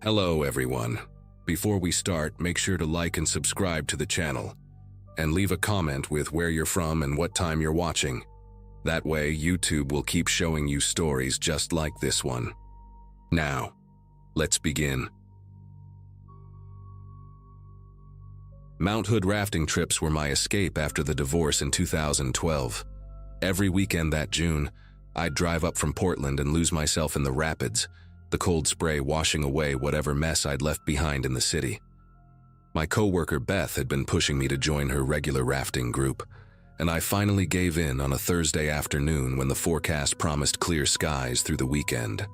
Hello everyone. Before we start, make sure to like and subscribe to the channel, and leave a comment with where you're from and what time you're watching. That way, YouTube will keep showing you stories just like this one. Now, let's begin. Mount Hood rafting trips were my escape after the divorce in 2012. Every weekend that June, I'd drive up from Portland and lose myself in the rapids, the cold spray washing away whatever mess I'd left behind in the city. My coworker Beth had been pushing me to join her regular rafting group, and I finally gave in on a Thursday afternoon when the forecast promised clear skies through the weekend.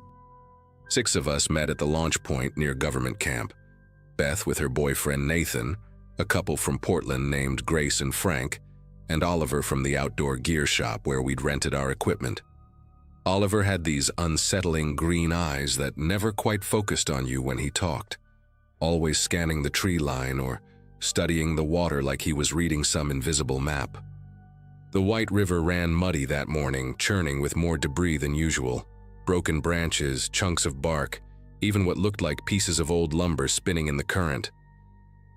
6 of us met at the launch point near government camp. Beth with her boyfriend Nathan, a couple from Portland named Grace and Frank, and Oliver from the outdoor gear shop where we'd rented our equipment. Oliver had these unsettling green eyes that never quite focused on you when he talked, always scanning the tree line or studying the water like he was reading some invisible map. The White River ran muddy that morning, churning with more debris than usual, broken branches, chunks of bark, even what looked like pieces of old lumber spinning in the current.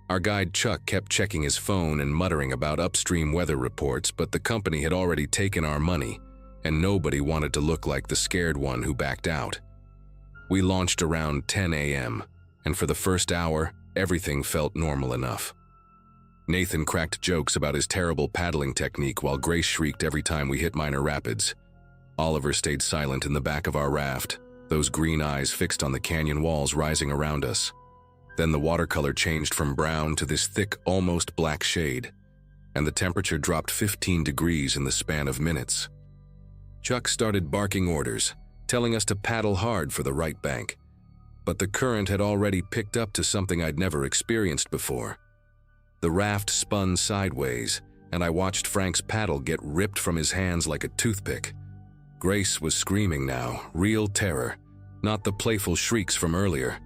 Our guide Chuck kept checking his phone and muttering about upstream weather reports, but the company had already taken our money, and nobody wanted to look like the scared one who backed out. We launched around 10 a.m., and for the first hour, everything felt normal enough. Nathan cracked jokes about his terrible paddling technique while Grace shrieked every time we hit minor rapids. Oliver stayed silent in the back of our raft, those green eyes fixed on the canyon walls rising around us. Then the watercolor changed from brown to this thick, almost black shade, and the temperature dropped 15 degrees in the span of minutes. Chuck started barking orders, telling us to paddle hard for the right bank. But the current had already picked up to something I'd never experienced before. The raft spun sideways, and I watched Frank's paddle get ripped from his hands like a toothpick. Grace was screaming now, real terror, not the playful shrieks from earlier.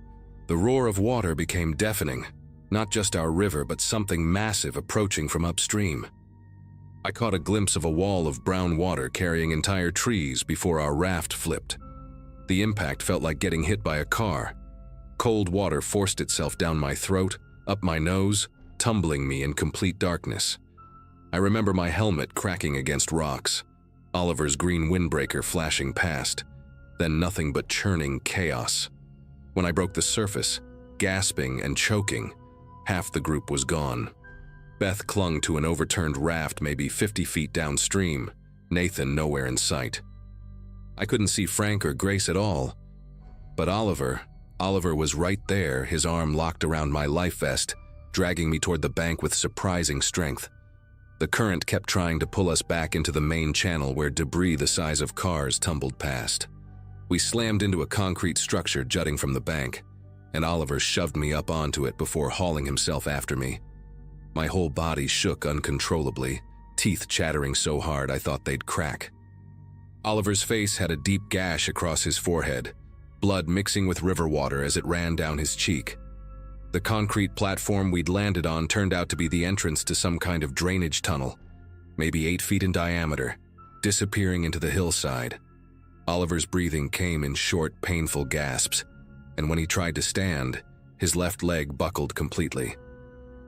The roar of water became deafening, not just our river, but something massive approaching from upstream. I caught a glimpse of a wall of brown water carrying entire trees before our raft flipped. The impact felt like getting hit by a car. Cold water forced itself down my throat, up my nose, tumbling me in complete darkness. I remember my helmet cracking against rocks, Oliver's green windbreaker flashing past, then nothing but churning chaos. When I broke the surface, gasping and choking, half the group was gone. Beth clung to an overturned raft maybe 50 feet downstream, Nathan nowhere in sight. I couldn't see Frank or Grace at all, but Oliver was right there, his arm locked around my life vest, dragging me toward the bank with surprising strength. The current kept trying to pull us back into the main channel where debris the size of cars tumbled past. We slammed into a concrete structure jutting from the bank, and Oliver shoved me up onto it before hauling himself after me. My whole body shook uncontrollably, teeth chattering so hard I thought they'd crack. Oliver's face had a deep gash across his forehead, blood mixing with river water as it ran down his cheek. The concrete platform we'd landed on turned out to be the entrance to some kind of drainage tunnel, maybe 8 feet in diameter, disappearing into the hillside. Oliver's breathing came in short, painful gasps, and when he tried to stand, his left leg buckled completely.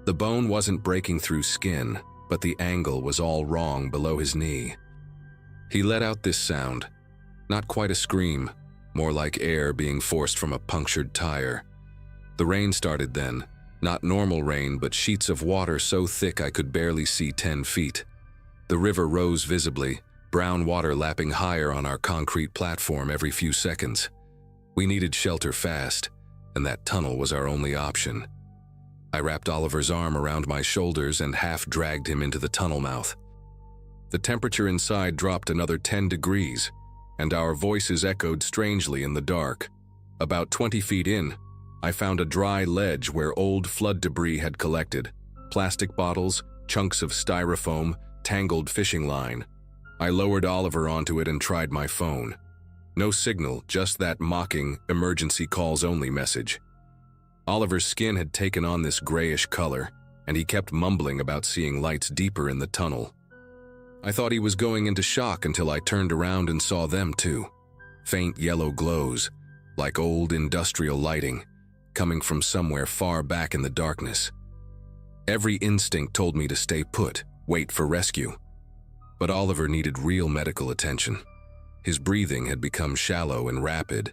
The bone wasn't breaking through skin, but the angle was all wrong below his knee. He let out this sound, not quite a scream, more like air being forced from a punctured tire. The rain started then, not normal rain, but sheets of water so thick I could barely see 10 feet. The river rose visibly, brown water lapping higher on our concrete platform every few seconds. We needed shelter fast, and that tunnel was our only option. I wrapped Oliver's arm around my shoulders and half-dragged him into the tunnel mouth. The temperature inside dropped another 10 degrees, and our voices echoed strangely in the dark. About 20 feet in, I found a dry ledge where old flood debris had collected, plastic bottles, chunks of styrofoam, tangled fishing line. I lowered Oliver onto it and tried my phone. No signal, just that mocking, emergency calls only message. Oliver's skin had taken on this grayish color, and he kept mumbling about seeing lights deeper in the tunnel. I thought he was going into shock until I turned around and saw them too. Faint yellow glows, like old industrial lighting, coming from somewhere far back in the darkness. Every instinct told me to stay put, wait for rescue. But Oliver needed real medical attention. His breathing had become shallow and rapid,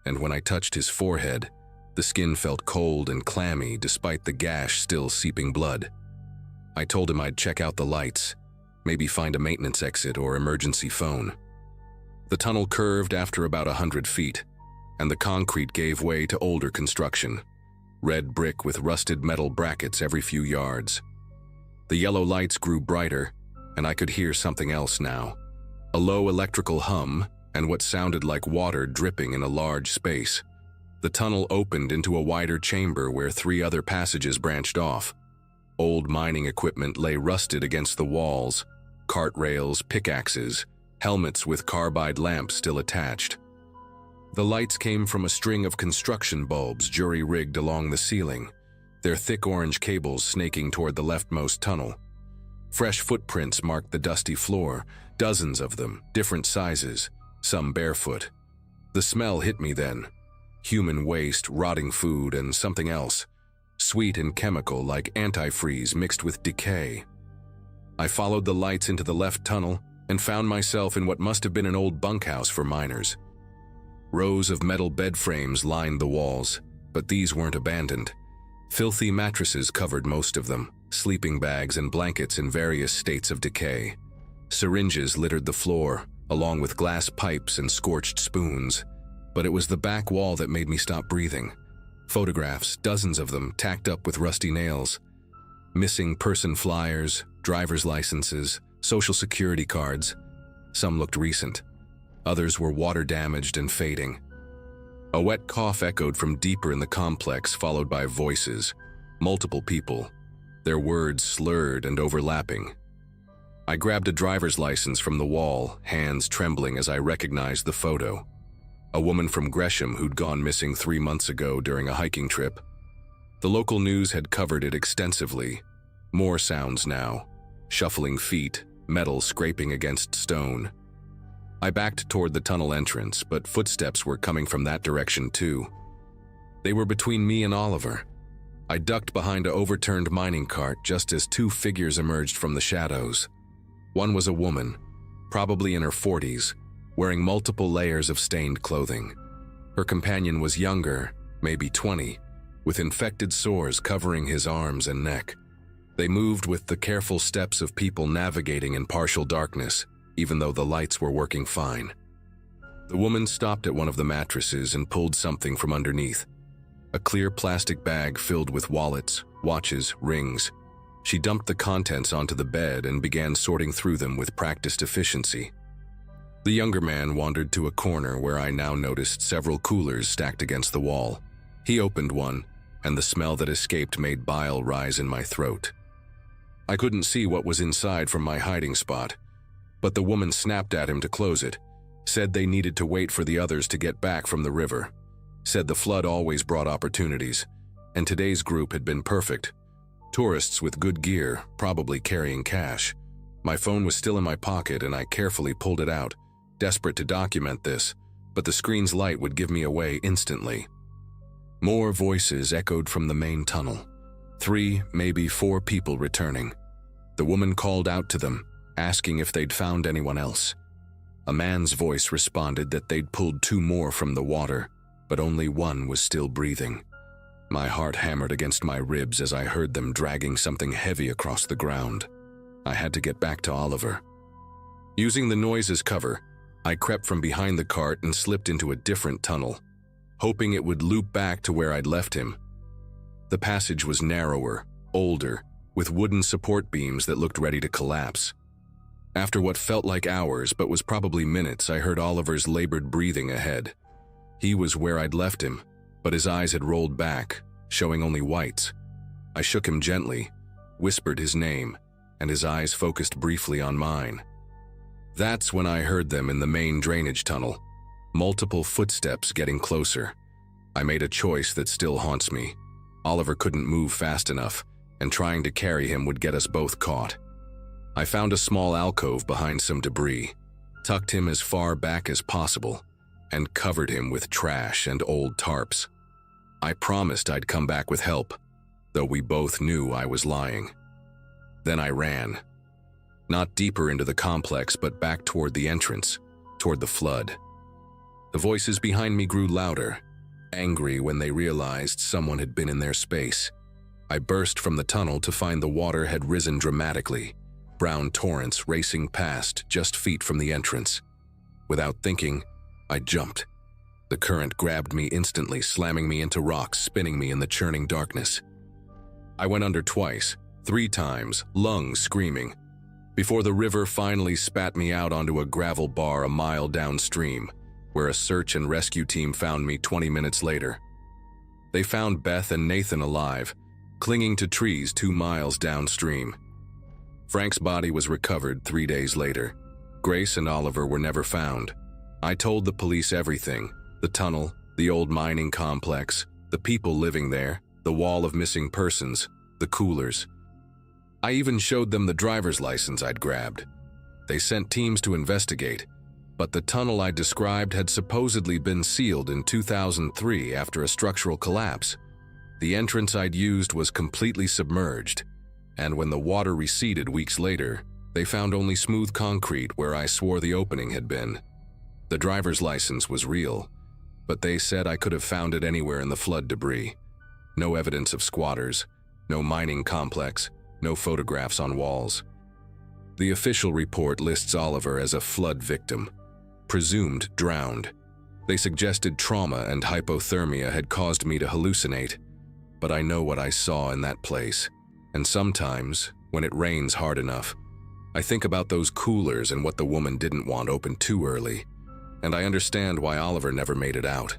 and when I touched his forehead, the skin felt cold and clammy despite the gash still seeping blood. I told him I'd check out the lights, maybe find a maintenance exit or emergency phone. The tunnel curved after about 100 feet, and the concrete gave way to older construction, red brick with rusted metal brackets every few yards. The yellow lights grew brighter, and I could hear something else now, a low electrical hum and what sounded like water dripping in a large space. The tunnel opened into a wider chamber where 3 other passages branched off. Old mining equipment lay rusted against the walls, cart rails, pickaxes, helmets with carbide lamps still attached. The lights came from a string of construction bulbs jury-rigged along the ceiling, their thick orange cables snaking toward the leftmost tunnel. Fresh footprints marked the dusty floor, dozens of them, different sizes, some barefoot. The smell hit me then. Human waste, rotting food, and something else, sweet and chemical like antifreeze mixed with decay. I followed the lights into the left tunnel and found myself in what must have been an old bunkhouse for miners. Rows of metal bed frames lined the walls, but these weren't abandoned. Filthy mattresses covered most of them, sleeping bags and blankets in various states of decay. Syringes littered the floor, along with glass pipes and scorched spoons. But it was the back wall that made me stop breathing. Photographs, dozens of them, tacked up with rusty nails. Missing person flyers, driver's licenses, social security cards. Some looked recent. Others were water-damaged and fading. A wet cough echoed from deeper in the complex, followed by voices. Multiple people, their words slurred and overlapping. I grabbed a driver's license from the wall, hands trembling as I recognized the photo. A woman from Gresham who'd gone missing 3 months ago during a hiking trip. The local news had covered it extensively. More sounds now. Shuffling feet, metal scraping against stone. I backed toward the tunnel entrance, but footsteps were coming from that direction too. They were between me and Oliver. I ducked behind an overturned mining cart just as 2 figures emerged from the shadows. One was a woman, probably in her 40s, wearing multiple layers of stained clothing. Her companion was younger, maybe 20, with infected sores covering his arms and neck. They moved with the careful steps of people navigating in partial darkness, even though the lights were working fine. The woman stopped at one of the mattresses and pulled something from underneath. A clear plastic bag filled with wallets, watches, rings. She dumped the contents onto the bed and began sorting through them with practiced efficiency. The younger man wandered to a corner where I now noticed several coolers stacked against the wall. He opened one, and the smell that escaped made bile rise in my throat. I couldn't see what was inside from my hiding spot, but the woman snapped at him to close it, said they needed to wait for the others to get back from the river, said the flood always brought opportunities, and today's group had been perfect. Tourists with good gear, probably carrying cash. My phone was still in my pocket and I carefully pulled it out, desperate to document this, but the screen's light would give me away instantly. More voices echoed from the main tunnel. 3, maybe 4 people returning. The woman called out to them, asking if they'd found anyone else. A man's voice responded that they'd pulled 2 more from the water, but only one was still breathing. My heart hammered against my ribs as I heard them dragging something heavy across the ground. I had to get back to Oliver. Using the noise as cover, I crept from behind the cart and slipped into a different tunnel, hoping it would loop back to where I'd left him. The passage was narrower, older, with wooden support beams that looked ready to collapse. After what felt like hours but was probably minutes, I heard Oliver's labored breathing ahead. He was where I'd left him, but his eyes had rolled back, showing only whites. I shook him gently, whispered his name, and his eyes focused briefly on mine. That's when I heard them in the main drainage tunnel, multiple footsteps getting closer. I made a choice that still haunts me. Oliver couldn't move fast enough, and trying to carry him would get us both caught. I found a small alcove behind some debris, tucked him as far back as possible, and covered him with trash and old tarps. I promised I'd come back with help, though we both knew I was lying. Then I ran. Not deeper into the complex, but back toward the entrance, toward the flood. The voices behind me grew louder, angry when they realized someone had been in their space. I burst from the tunnel to find the water had risen dramatically, brown torrents racing past just feet from the entrance. Without thinking, I jumped. The current grabbed me instantly, slamming me into rocks, spinning me in the churning darkness. I went under twice, 3 times, lungs screaming, before the river finally spat me out onto a gravel bar a mile downstream, where a search and rescue team found me 20 minutes later. They found Beth and Nathan alive, clinging to trees 2 miles downstream. Frank's body was recovered 3 days later. Grace and Oliver were never found. I told the police everything: the tunnel, the old mining complex, the people living there, the wall of missing persons, the coolers. I even showed them the driver's license I'd grabbed. They sent teams to investigate, but the tunnel I described had supposedly been sealed in 2003 after a structural collapse. The entrance I'd used was completely submerged, and when the water receded weeks later, they found only smooth concrete where I swore the opening had been. The driver's license was real, but they said I could have found it anywhere in the flood debris. No evidence of squatters, no mining complex, no photographs on walls. The official report lists Oliver as a flood victim, presumed drowned. They suggested trauma and hypothermia had caused me to hallucinate, but I know what I saw in that place. And sometimes, when it rains hard enough, I think about those coolers and what the woman didn't want open too early, and I understand why Oliver never made it out.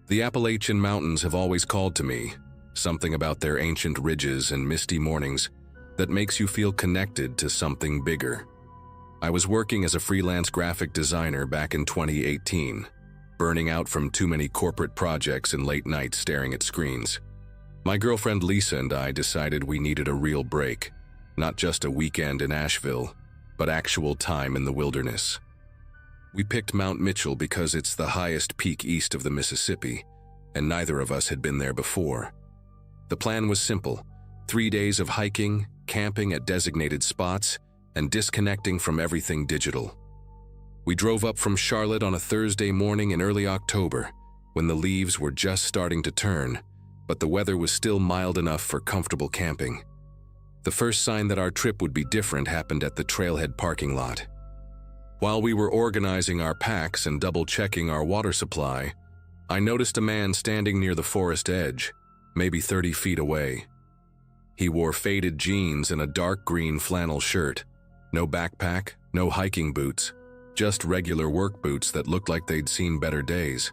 The Appalachian Mountains have always called to me, something about their ancient ridges and misty mornings that makes you feel connected to something bigger. I was working as a freelance graphic designer back in 2018, burning out from too many corporate projects and late nights staring at screens. My girlfriend Lisa and I decided we needed a real break, not just a weekend in Asheville, but actual time in the wilderness. We picked Mount Mitchell because it's the highest peak east of the Mississippi, and neither of us had been there before. The plan was simple: 3 days of hiking, camping at designated spots, and disconnecting from everything digital. We drove up from Charlotte on a Thursday morning in early October, when the leaves were just starting to turn, but the weather was still mild enough for comfortable camping. The first sign that our trip would be different happened at the trailhead parking lot. While we were organizing our packs and double-checking our water supply, I noticed a man standing near the forest edge, maybe 30 feet away. He wore faded jeans and a dark green flannel shirt. No backpack, no hiking boots, just regular work boots that looked like they'd seen better days.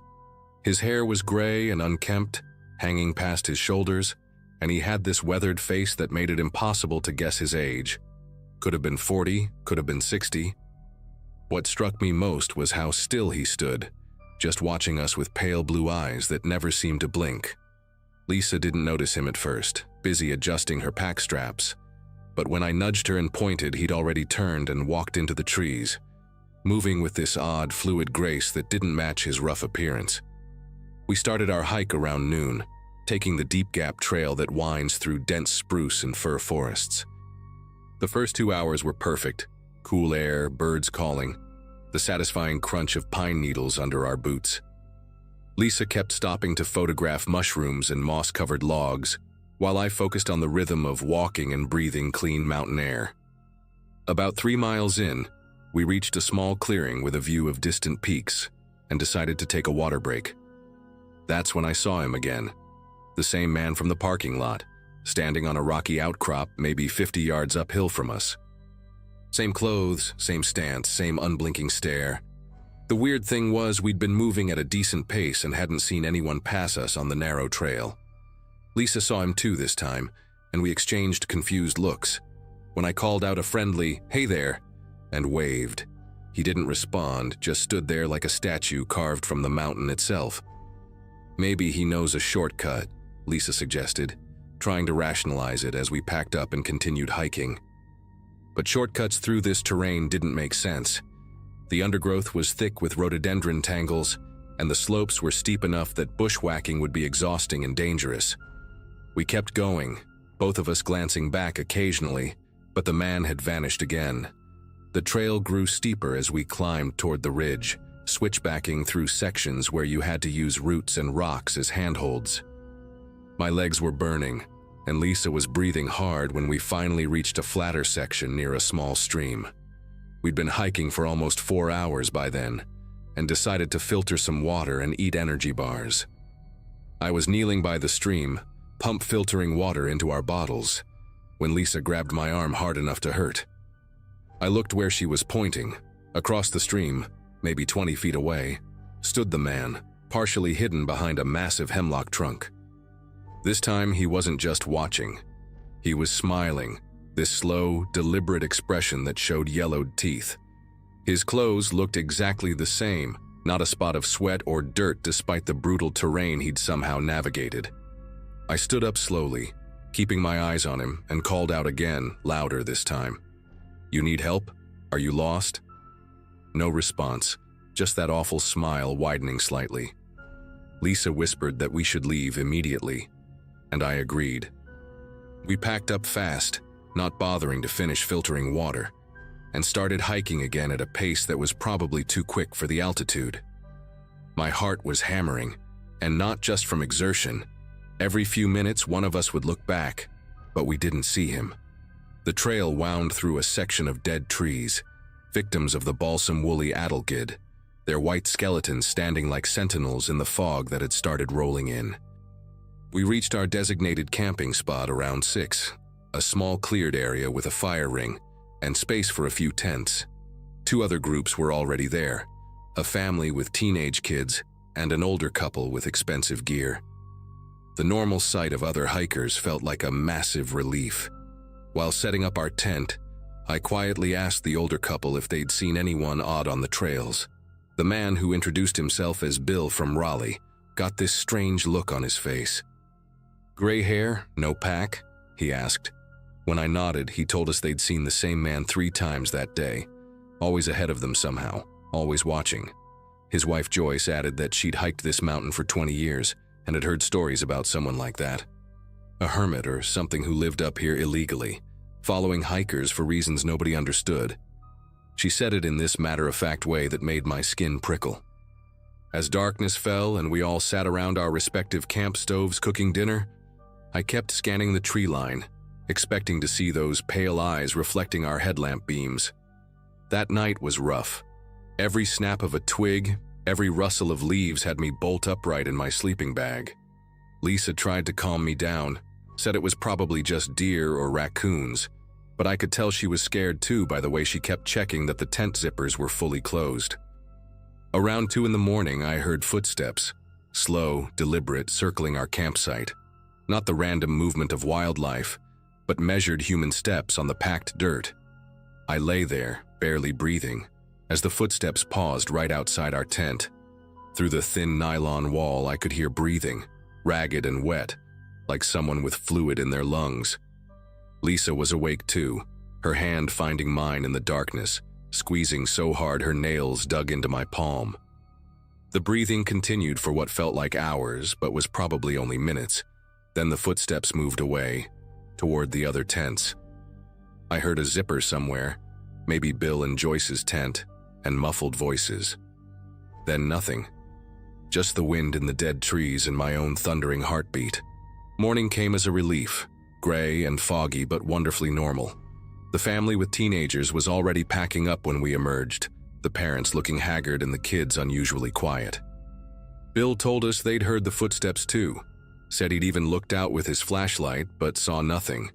His hair was gray and unkempt, hanging past his shoulders, and he had this weathered face that made it impossible to guess his age. Could have been 40, could have been 60. What struck me most was how still he stood, just watching us with pale blue eyes that never seemed to blink. Lisa didn't notice him at first, busy adjusting her pack straps. But when I nudged her and pointed, he'd already turned and walked into the trees, moving with this odd, fluid grace that didn't match his rough appearance. We started our hike around noon, taking the Deep Gap Trail that winds through dense spruce and fir forests. The first 2 hours were perfect: cool air, birds calling, the satisfying crunch of pine needles under our boots. Lisa kept stopping to photograph mushrooms and moss-covered logs, while I focused on the rhythm of walking and breathing clean mountain air. About 3 miles in, we reached a small clearing with a view of distant peaks and decided to take a water break. That's when I saw him again, the same man from the parking lot, standing on a rocky outcrop maybe 50 yards uphill from us. Same clothes, same stance, same unblinking stare. The weird thing was we'd been moving at a decent pace and hadn't seen anyone pass us on the narrow trail. Lisa saw him too this time, and we exchanged confused looks. When I called out a friendly, "Hey there," and waved, he didn't respond, just stood there like a statue carved from the mountain itself. Maybe he knows a shortcut, Lisa suggested, trying to rationalize it as we packed up and continued hiking. but shortcuts through this terrain didn't make sense. The undergrowth was thick with rhododendron tangles, and the slopes were steep enough that bushwhacking would be exhausting and dangerous. We kept going, both of us glancing back occasionally, but the man had vanished again. The trail grew steeper as we climbed toward the ridge, switchbacking through sections where you had to use roots and rocks as handholds. My legs were burning, and Lisa was breathing hard when we finally reached a flatter section near a small stream. We'd been hiking for almost 4 hours by then, and decided to filter some water and eat energy bars. I was kneeling by the stream, pump filtering water into our bottles, when Lisa grabbed my arm hard enough to hurt. I looked where she was pointing. Across the stream, maybe 20 feet away, stood the man, partially hidden behind a massive hemlock trunk. This time he wasn't just watching. He was smiling, this slow, deliberate expression that showed yellowed teeth. His clothes looked exactly the same, not a spot of sweat or dirt despite the brutal terrain he'd somehow navigated. I stood up slowly, keeping my eyes on him, and called out again, louder this time. "You need help? Are you lost?" No response, just that awful smile widening slightly. Lisa whispered that we should leave immediately, and I agreed. We packed up fast, not bothering to finish filtering water, and started hiking again at a pace that was probably too quick for the altitude. My heart was hammering, and not just from exertion. Every few minutes one of us would look back, but we didn't see him. The trail wound through a section of dead trees, victims of the balsam woolly adelgid, their white skeletons standing like sentinels in the fog that had started rolling in. We reached our designated camping spot around 6, a small cleared area with a fire ring and space for a few tents. 2 other groups were already there, a family with teenage kids and an older couple with expensive gear. The normal sight of other hikers felt like a massive relief. While setting up our tent, I quietly asked the older couple if they'd seen anyone odd on the trails. The man, who introduced himself as Bill from Raleigh, got this strange look on his face. "Gray hair, no pack?" he asked. When I nodded, he told us they'd seen the same man 3 times that day, always ahead of them somehow, always watching. His wife Joyce added that she'd hiked this mountain for 20 years and had heard stories about someone like that. A hermit or something who lived up here illegally, following hikers for reasons nobody understood. She said it in this matter-of-fact way that made my skin prickle. As darkness fell and we all sat around our respective camp stoves cooking dinner, I kept scanning the tree line, expecting to see those pale eyes reflecting our headlamp beams. That night was rough. Every snap of a twig, every rustle of leaves had me bolt upright in my sleeping bag. Lisa tried to calm me down, said it was probably just deer or raccoons, but I could tell she was scared too by the way she kept checking that the tent zippers were fully closed. Around 2 in the morning, I heard footsteps, slow, deliberate, circling our campsite. Not the random movement of wildlife, but measured human steps on the packed dirt. I lay there, barely breathing, as the footsteps paused right outside our tent. Through the thin nylon wall, I could hear breathing, ragged and wet, like someone with fluid in their lungs. Lisa was awake too, her hand finding mine in the darkness, squeezing so hard her nails dug into my palm. The breathing continued for what felt like hours, but was probably only minutes. Then the footsteps moved away, toward the other tents. I heard a zipper somewhere, maybe Bill and Joyce's tent, and muffled voices. Then nothing. Just the wind in the dead trees and my own thundering heartbeat. Morning came as a relief, gray and foggy but wonderfully normal. The family with teenagers was already packing up when we emerged, the parents looking haggard and the kids unusually quiet. Bill told us they'd heard the footsteps too, said he'd even looked out with his flashlight but saw nothing.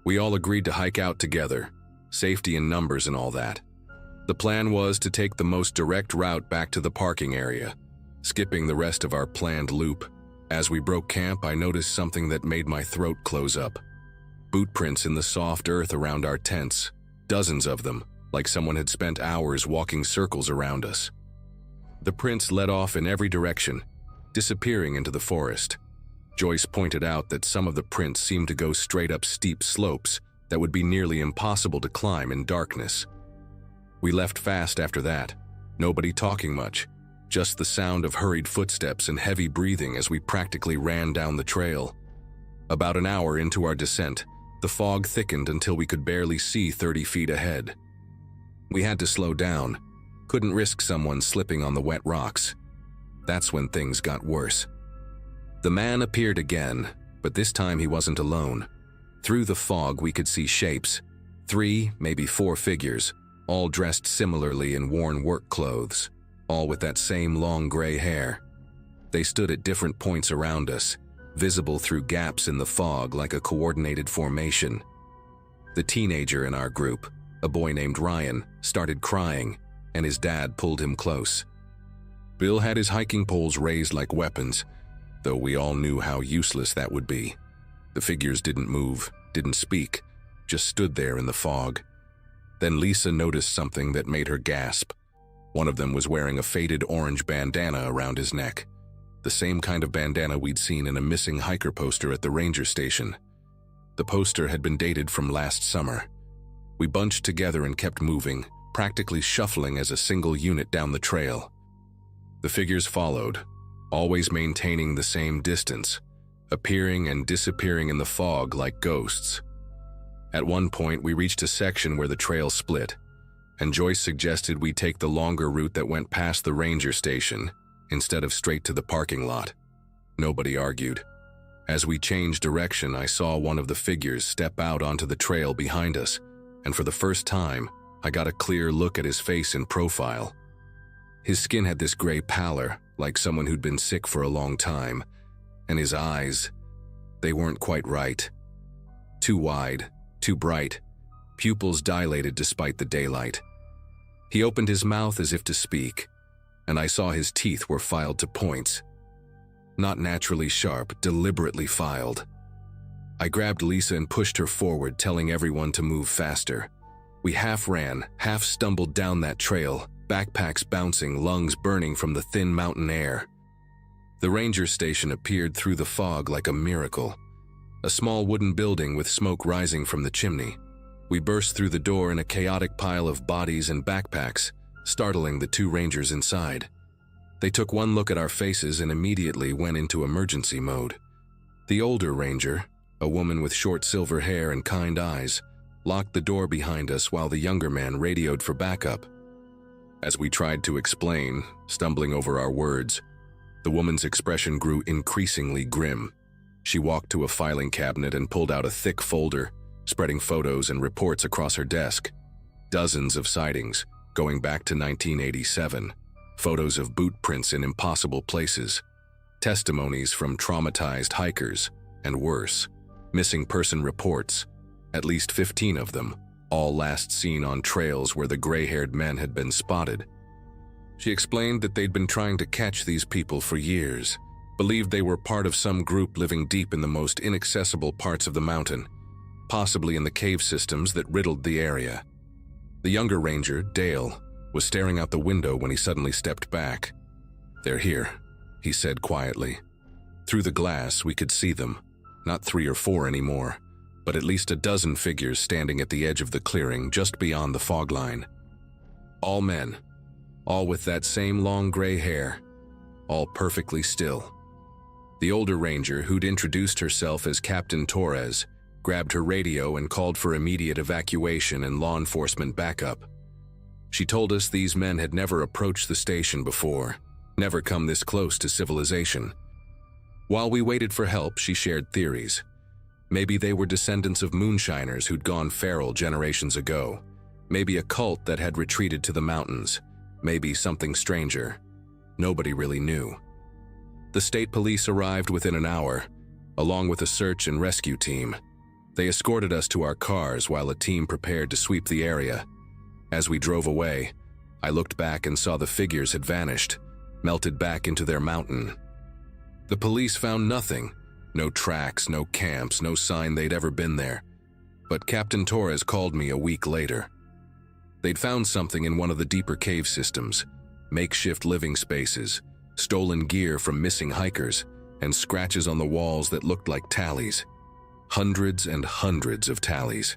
We all agreed to hike out together, safety in numbers and all that. The plan was to take the most direct route back to the parking area, skipping the rest of our planned loop. As we broke camp, I noticed something that made my throat close up. Boot prints in the soft earth around our tents, dozens of them, like someone had spent hours walking circles around us. The prints led off in every direction, disappearing into the forest. Joyce pointed out that some of the prints seemed to go straight up steep slopes, that would be nearly impossible to climb in darkness. We left fast after that, nobody talking much, just the sound of hurried footsteps and heavy breathing as we practically ran down the trail. About an hour into our descent, the fog thickened until we could barely see 30 feet ahead. We had to slow down, couldn't risk someone slipping on the wet rocks. That's when things got worse. The man appeared again, but this time he wasn't alone. Through the fog we could see shapes, 3, maybe 4 figures, all dressed similarly in worn work clothes, all with that same long gray hair. They stood at different points around us, visible through gaps in the fog like a coordinated formation. The teenager in our group, a boy named Ryan, started crying, and his dad pulled him close. Bill had his hiking poles raised like weapons, though we all knew how useless that would be. The figures didn't move, didn't speak, just stood there in the fog. Then Lisa noticed something that made her gasp. One of them was wearing a faded orange bandana around his neck, the same kind of bandana we'd seen in a missing hiker poster at the ranger station. The poster had been dated from last summer. We bunched together and kept moving, practically shuffling as a single unit down the trail. The figures followed, always maintaining the same distance, appearing and disappearing in the fog like ghosts. At one point, we reached a section where the trail split, and Joyce suggested we take the longer route that went past the ranger station instead of straight to the parking lot. Nobody argued. As we changed direction, I saw one of the figures step out onto the trail behind us, and for the first time, I got a clear look at his face in profile. His skin had this gray pallor, like someone who'd been sick for a long time, and his eyes, they weren't quite right. Too wide, too bright, pupils dilated despite the daylight. He opened his mouth as if to speak, and I saw his teeth were filed to points. Not naturally sharp, deliberately filed. I grabbed Lisa and pushed her forward, telling everyone to move faster. We half ran, half stumbled down that trail, backpacks bouncing, lungs burning from the thin mountain air. The ranger station appeared through the fog like a miracle. A small wooden building with smoke rising from the chimney. We burst through the door in a chaotic pile of bodies and backpacks, startling the 2 rangers inside. They took one look at our faces and immediately went into emergency mode. The older ranger, a woman with short silver hair and kind eyes, locked the door behind us while the younger man radioed for backup. As we tried to explain, stumbling over our words, the woman's expression grew increasingly grim. She walked to a filing cabinet and pulled out a thick folder, spreading photos and reports across her desk. Dozens of sightings, going back to 1987. Photos of boot prints in impossible places. Testimonies from traumatized hikers, and worse, missing person reports, at least 15 of them, all last seen on trails where the gray-haired men had been spotted. She explained that they'd been trying to catch these people for years, believed they were part of some group living deep in the most inaccessible parts of the mountain, possibly in the cave systems that riddled the area. The younger ranger, Dale, was staring out the window when he suddenly stepped back. "They're here," he said quietly. Through the glass, we could see them, not 3 or 4 anymore, but at least a dozen figures standing at the edge of the clearing just beyond the fog line. All men, all with that same long gray hair, all perfectly still. The older ranger, who'd introduced herself as Captain Torres, grabbed her radio and called for immediate evacuation and law enforcement backup. She told us these men had never approached the station before, never come this close to civilization. While we waited for help, she shared theories. Maybe they were descendants of moonshiners who'd gone feral generations ago. Maybe a cult that had retreated to the mountains. Maybe something stranger. Nobody really knew. The state police arrived within an hour, along with a search and rescue team. They escorted us to our cars while a team prepared to sweep the area. As we drove away, I looked back and saw the figures had vanished, melted back into their mountain. The police found nothing. No tracks, no camps, no sign they'd ever been there. But Captain Torres called me a week later. They'd found something in one of the deeper cave systems, makeshift living spaces, stolen gear from missing hikers, and scratches on the walls that looked like tallies. Hundreds and hundreds of tallies.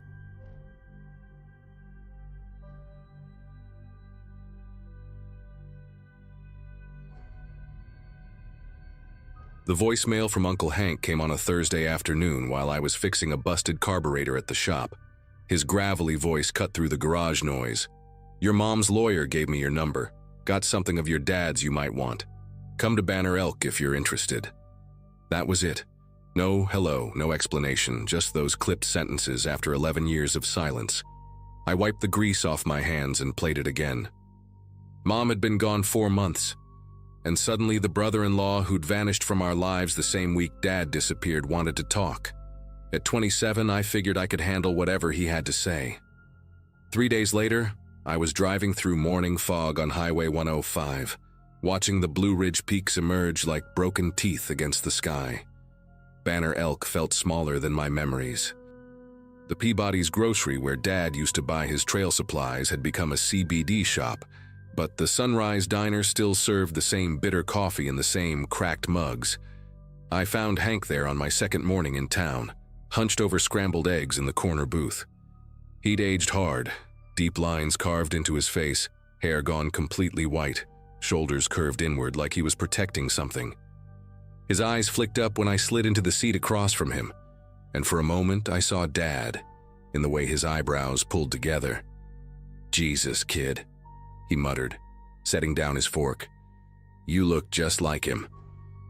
The voicemail from Uncle Hank came on a Thursday afternoon while I was fixing a busted carburetor at the shop. His gravelly voice cut through the garage noise. "Your mom's lawyer gave me your number. Got something of your dad's you might want. Come to Banner Elk if you're interested." That was it. No hello, no explanation, just those clipped sentences after 11 years of silence. I wiped the grease off my hands and played it again. Mom had been gone 4 months, and suddenly the brother-in-law who'd vanished from our lives the same week Dad disappeared wanted to talk. At 27, I figured I could handle whatever he had to say. 3 days later, I was driving through morning fog on Highway 105, watching the Blue Ridge peaks emerge like broken teeth against the sky. Banner Elk felt smaller than my memories. The Peabody's grocery where Dad used to buy his trail supplies had become a CBD shop, but the Sunrise Diner still served the same bitter coffee in the same cracked mugs. I found Hank there on my second morning in town, hunched over scrambled eggs in the corner booth. He'd aged hard, deep lines carved into his face, hair gone completely white, shoulders curved inward like he was protecting something. His eyes flicked up when I slid into the seat across from him, and for a moment I saw Dad, in the way his eyebrows pulled together. "Jesus, kid," he muttered, setting down his fork. "You look just like him.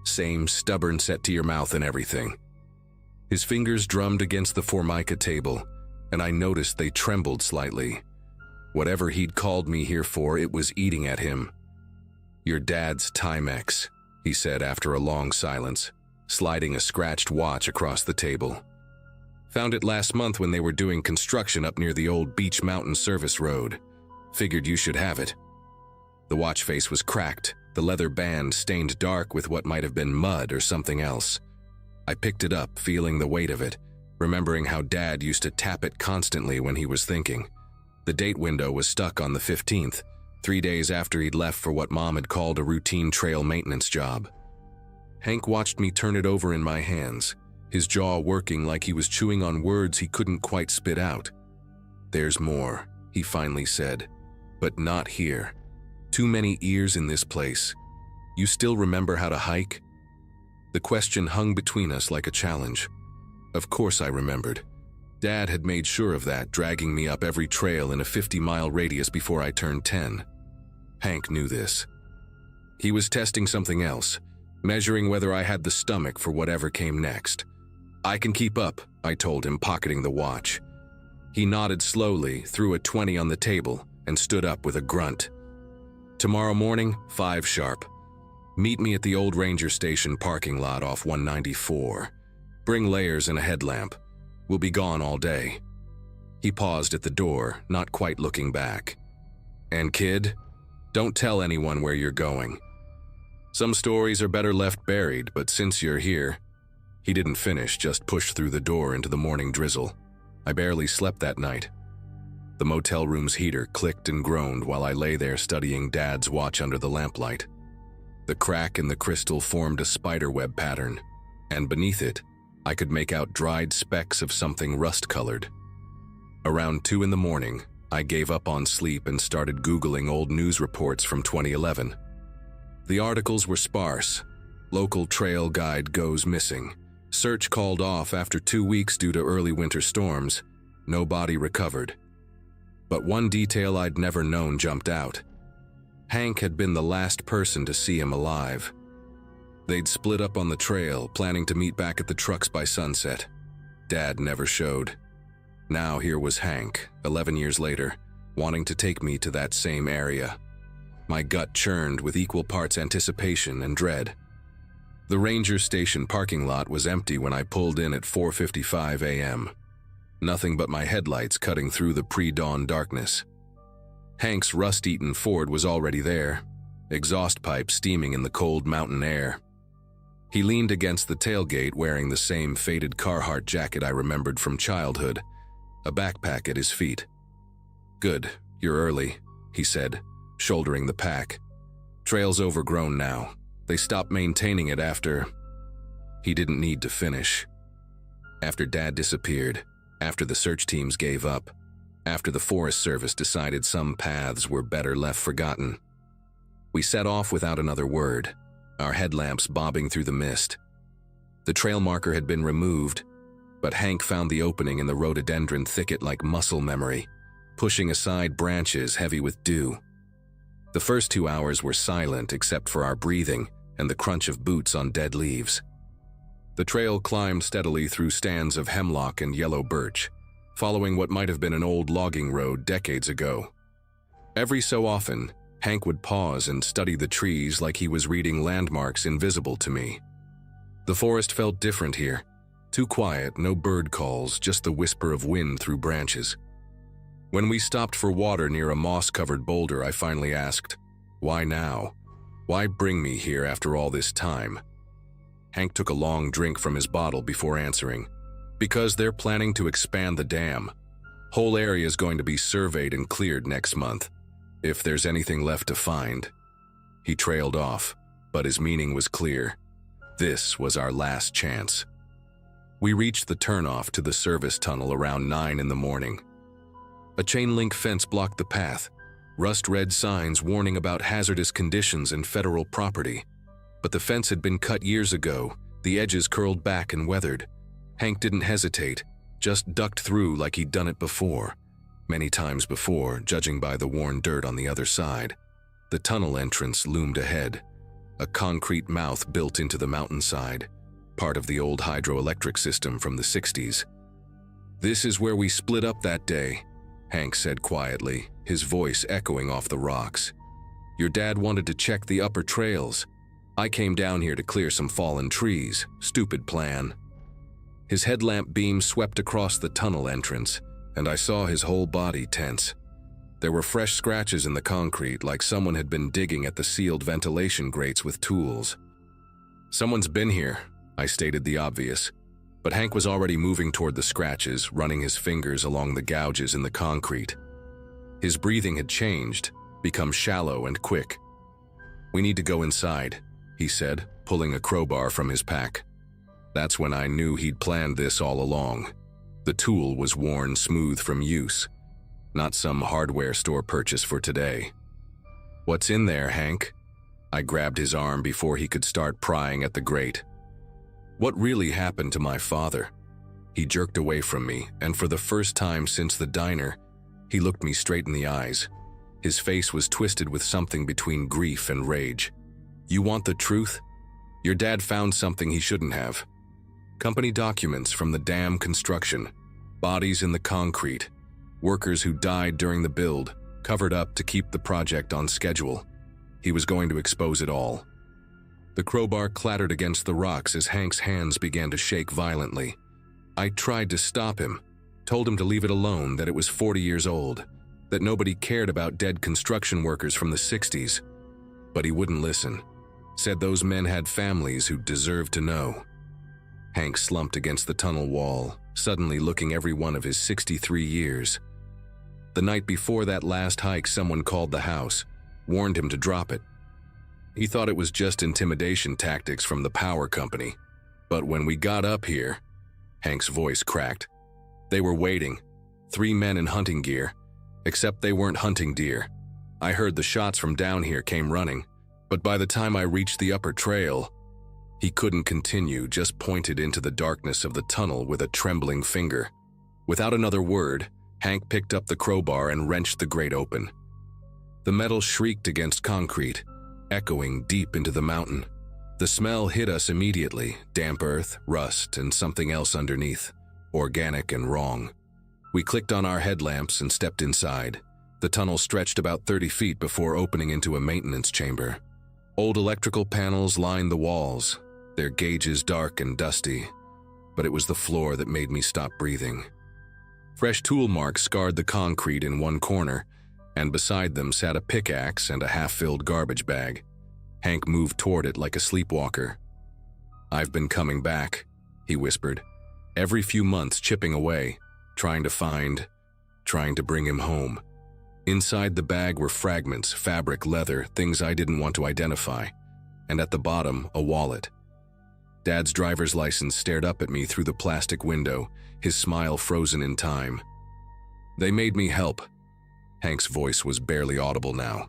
Same stubborn set to your mouth and everything." His fingers drummed against the Formica table, and I noticed they trembled slightly. Whatever he'd called me here for, it was eating at him. "Your dad's Timex," he said after a long silence, sliding a scratched watch across the table. "Found it last month when they were doing construction up near the old Beach Mountain Service Road. Figured you should have it." The watch face was cracked, the leather band stained dark with what might have been mud or something else. I picked it up, feeling the weight of it, remembering how Dad used to tap it constantly when he was thinking. The date window was stuck on the 15th, 3 days after he'd left for what Mom had called a routine trail maintenance job. Hank watched me turn it over in my hands, his jaw working like he was chewing on words he couldn't quite spit out. "There's more," he finally said, "but not here. Too many ears in this place. You still remember how to hike?" The question hung between us like a challenge. Of course I remembered. Dad had made sure of that, dragging me up every trail in a 50-mile radius before I turned 10. Hank knew this. He was testing something else, measuring whether I had the stomach for whatever came next. "I can keep up," I told him, pocketing the watch. He nodded slowly, threw a 20 on the table, and stood up with a grunt. "Tomorrow morning, 5 sharp. Meet me at the old ranger station parking lot off 194. Bring layers and a headlamp. We'll be gone all day." He paused at the door, not quite looking back. "And kid, don't tell anyone where you're going. Some stories are better left buried, but since you're here..." He didn't finish, just pushed through the door into the morning drizzle. I barely slept that night. The motel room's heater clicked and groaned while I lay there studying Dad's watch under the lamplight. The crack in the crystal formed a spiderweb pattern, and beneath it, I could make out dried specks of something rust-colored. Around 2 in the morning, I gave up on sleep and started Googling old news reports from 2011. The articles were sparse. Local trail guide goes missing. Search called off after 2 weeks due to early winter storms. No body recovered. But one detail I'd never known jumped out. Hank had been the last person to see him alive. They'd split up on the trail, planning to meet back at the trucks by sunset. Dad never showed. Now here was Hank, 11 years later, wanting to take me to that same area. My gut churned with equal parts anticipation and dread. The ranger station parking lot was empty when I pulled in at 4:55 a.m. Nothing but my headlights cutting through the pre-dawn darkness. Hank's rust-eaten Ford was already there, exhaust pipe steaming in the cold mountain air. He leaned against the tailgate wearing the same faded Carhartt jacket I remembered from childhood, a backpack at his feet. "Good, you're early," he said, shouldering the pack. "Trail's overgrown now. They stopped maintaining it after..." He didn't need to finish. After Dad disappeared, after the search teams gave up, after the Forest Service decided some paths were better left forgotten. We set off without another word, our headlamps bobbing through the mist, The trail marker had been removed, but Hank found the opening in the rhododendron thicket like muscle memory, pushing aside branches heavy with dew. The first 2 hours were silent except for our breathing and the crunch of boots on dead leaves. The trail climbed steadily through stands of hemlock and yellow birch, following what might have been an old logging road decades ago. Every so often, Hank would pause and study the trees like he was reading landmarks invisible to me. The forest felt different here. Too quiet, no bird calls, just the whisper of wind through branches. When we stopped for water near a moss-covered boulder, I finally asked, "Why now? Why bring me here after all this time?" Hank took a long drink from his bottle before answering. "Because they're planning to expand the dam. Whole area is going to be surveyed and cleared next month. If there's anything left to find." He trailed off, but his meaning was clear. This was our last chance. We reached the turnoff to the service tunnel around 9 in the morning. A chain-link fence blocked the path, rust-red signs warning about hazardous conditions and federal property. But the fence had been cut years ago, the edges curled back and weathered. Hank didn't hesitate, just ducked through like he'd done it before. Many times before, judging by the worn dirt on the other side. The tunnel entrance loomed ahead, a concrete mouth built into the mountainside, part of the old hydroelectric system from the 60s. "This is where we split up that day," Hank said quietly, his voice echoing off the rocks. "Your dad wanted to check the upper trails. I came down here to clear some fallen trees. Stupid plan." His headlamp beam swept across the tunnel entrance, and I saw his whole body tense. There were fresh scratches in the concrete, like someone had been digging at the sealed ventilation grates with tools. "Someone's been here," I stated the obvious, but Hank was already moving toward the scratches, running his fingers along the gouges in the concrete. His breathing had changed, become shallow and quick. "We need to go inside," he said, pulling a crowbar from his pack. That's when I knew he'd planned this all along. The tool was worn smooth from use, not some hardware store purchase for today. "What's in there, Hank?" I grabbed his arm before he could start prying at the grate. What really happened to my father? He jerked away from me, and for the first time since the diner, he looked me straight in the eyes. His face was twisted with something between grief and rage. "You want the truth? Your dad found something he shouldn't have. Company documents from the dam construction, bodies in the concrete, workers who died during the build, covered up to keep the project on schedule. He was going to expose it all." The crowbar clattered against the rocks as Hank's hands began to shake violently. I tried to stop him, told him to leave it alone, that it was 40 years old, that nobody cared about dead construction workers from the 60s. But he wouldn't listen, said those men had families who deserved to know. Hank slumped against the tunnel wall, suddenly looking every one of his 63 years. The night before that last hike, someone called the house, warned him to drop it. He thought it was just intimidation tactics from the power company. But when we got up here, Hank's voice cracked. They were waiting, 3 men in hunting gear, except they weren't hunting deer. I heard the shots from down here came running, but by the time I reached the upper trail, he couldn't continue, just pointed into the darkness of the tunnel with a trembling finger. Without another word, Hank picked up the crowbar and wrenched the grate open. The metal shrieked against concrete, echoing deep into the mountain. The smell hit us immediately, damp earth, rust, and something else underneath, organic and wrong. We clicked on our headlamps and stepped inside. The tunnel stretched about 30 feet before opening into a maintenance chamber. Old electrical panels lined the walls, their gauges dark and dusty, but it was the floor that made me stop breathing. Fresh tool marks scarred the concrete in one corner, and beside them sat a pickaxe and a half-filled garbage bag. Hank moved toward it like a sleepwalker. "I've been coming back," he whispered, "every few months chipping away, trying to bring him home." Inside the bag were fragments, fabric, leather, things I didn't want to identify, and at the bottom, a wallet. Dad's driver's license stared up at me through the plastic window, his smile frozen in time. "They made me help." Hank's voice was barely audible now.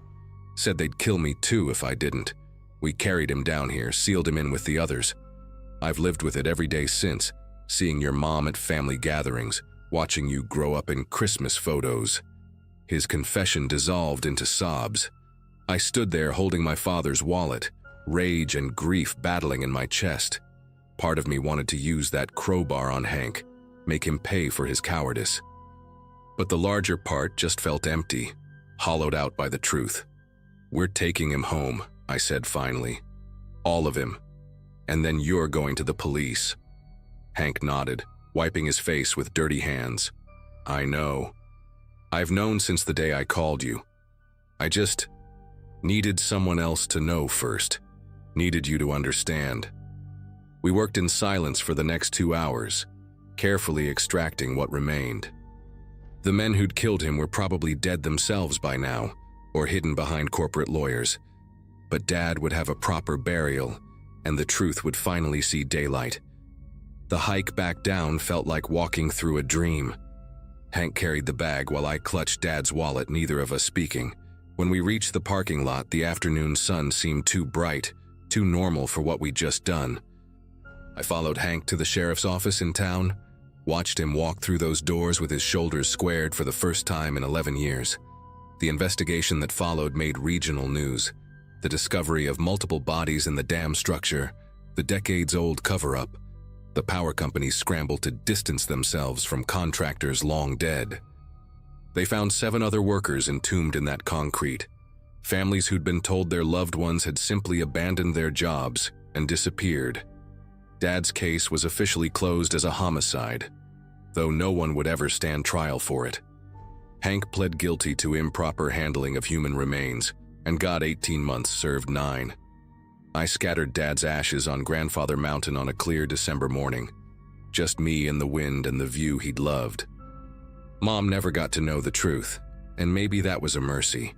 "Said they'd kill me too if I didn't. We carried him down here, sealed him in with the others. I've lived with it every day since, seeing your mom at family gatherings, watching you grow up in Christmas photos." His confession dissolved into sobs. I stood there holding my father's wallet, rage and grief battling in my chest. Part of me wanted to use that crowbar on Hank, make him pay for his cowardice. But the larger part just felt empty, hollowed out by the truth. "We're taking him home," I said finally. "All of him. And then you're going to the police." Hank nodded, wiping his face with dirty hands. "I know. I've known since the day I called you. I just needed someone else to know first. Needed you to understand." We worked in silence for the next 2 hours, carefully extracting what remained. The men who'd killed him were probably dead themselves by now, or hidden behind corporate lawyers. But Dad would have a proper burial, and the truth would finally see daylight. The hike back down felt like walking through a dream. Hank carried the bag while I clutched Dad's wallet, neither of us speaking. When we reached the parking lot, the afternoon sun seemed too bright, too normal for what we'd just done. I followed Hank to the sheriff's office in town, watched him walk through those doors with his shoulders squared for the first time in 11 years. The investigation that followed made regional news. The discovery of multiple bodies in the dam structure, the decades-old cover-up. The power companies scrambled to distance themselves from contractors long dead. They found 7 other workers entombed in that concrete. Families who'd been told their loved ones had simply abandoned their jobs and disappeared. Dad's case was officially closed as a homicide, though no one would ever stand trial for it. Hank pled guilty to improper handling of human remains and got 18 months, served 9. I scattered Dad's ashes on Grandfather Mountain on a clear December morning. Just me and the wind and the view he'd loved. Mom never got to know the truth, and maybe that was a mercy.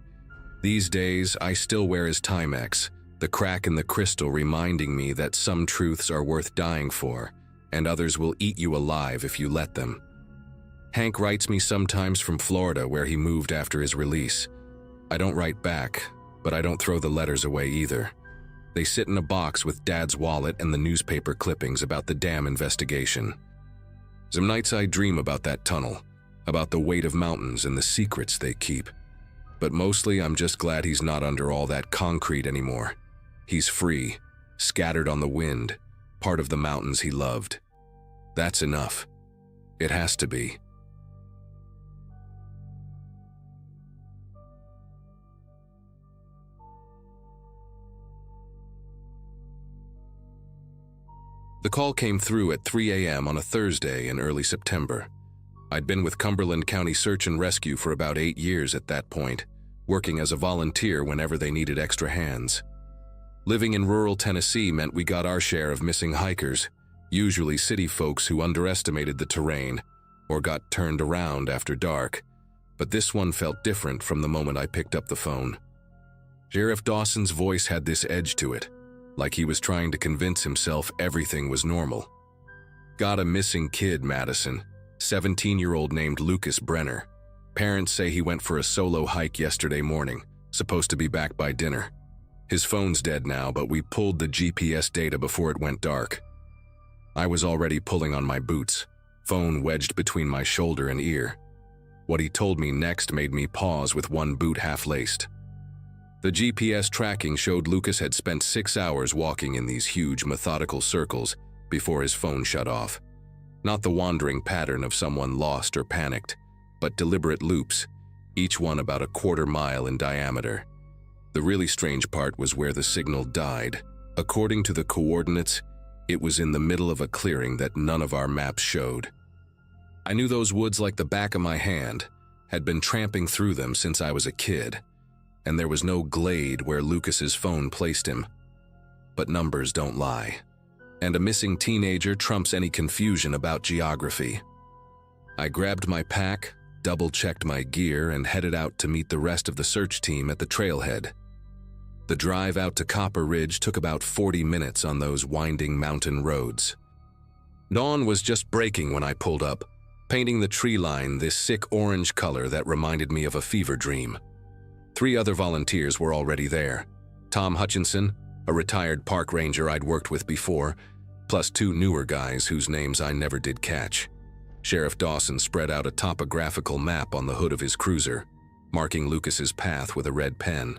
These days, I still wear his Timex, the crack in the crystal reminding me that some truths are worth dying for, and others will eat you alive if you let them. Hank writes me sometimes from Florida, where he moved after his release. I don't write back, but I don't throw the letters away either. They sit in a box with Dad's wallet and the newspaper clippings about the dam investigation. Some nights I dream about that tunnel, about the weight of mountains and the secrets they keep. But mostly I'm just glad he's not under all that concrete anymore. He's free, scattered on the wind, part of the mountains he loved. That's enough. It has to be. The call came through at 3 a.m. on a Thursday in early September. I'd been with Cumberland County Search and Rescue for about 8 years at that point, working as a volunteer whenever they needed extra hands. Living in rural Tennessee meant we got our share of missing hikers, usually city folks who underestimated the terrain or got turned around after dark. But this one felt different from the moment I picked up the phone. Sheriff Dawson's voice had this edge to it, like he was trying to convince himself everything was normal. "Got a missing kid, Madison. 17-year-old named Lucas Brenner. Parents say he went for a solo hike yesterday morning, supposed to be back by dinner. His phone's dead now, but we pulled the GPS data before it went dark." I was already pulling on my boots, phone wedged between my shoulder and ear. What he told me next made me pause with one boot half-laced. The GPS tracking showed Lucas had spent 6 hours walking in these huge methodical circles before his phone shut off. Not the wandering pattern of someone lost or panicked, but deliberate loops, each one about a quarter mile in diameter. The really strange part was where the signal died. According to the coordinates, it was in the middle of a clearing that none of our maps showed. I knew those woods like the back of my hand, had been tramping through them since I was a kid, and there was no glade where Lucas's phone placed him. But numbers don't lie, and a missing teenager trumps any confusion about geography. I grabbed my pack, double-checked my gear, and headed out to meet the rest of the search team at the trailhead. The drive out to Copper Ridge took about 40 minutes on those winding mountain roads. Dawn was just breaking when I pulled up, painting the tree line this sick orange color that reminded me of a fever dream. 3 other volunteers were already there. Tom Hutchinson, a retired park ranger I'd worked with before, plus 2 newer guys whose names I never did catch. Sheriff Dawson spread out a topographical map on the hood of his cruiser, marking Lucas's path with a red pen.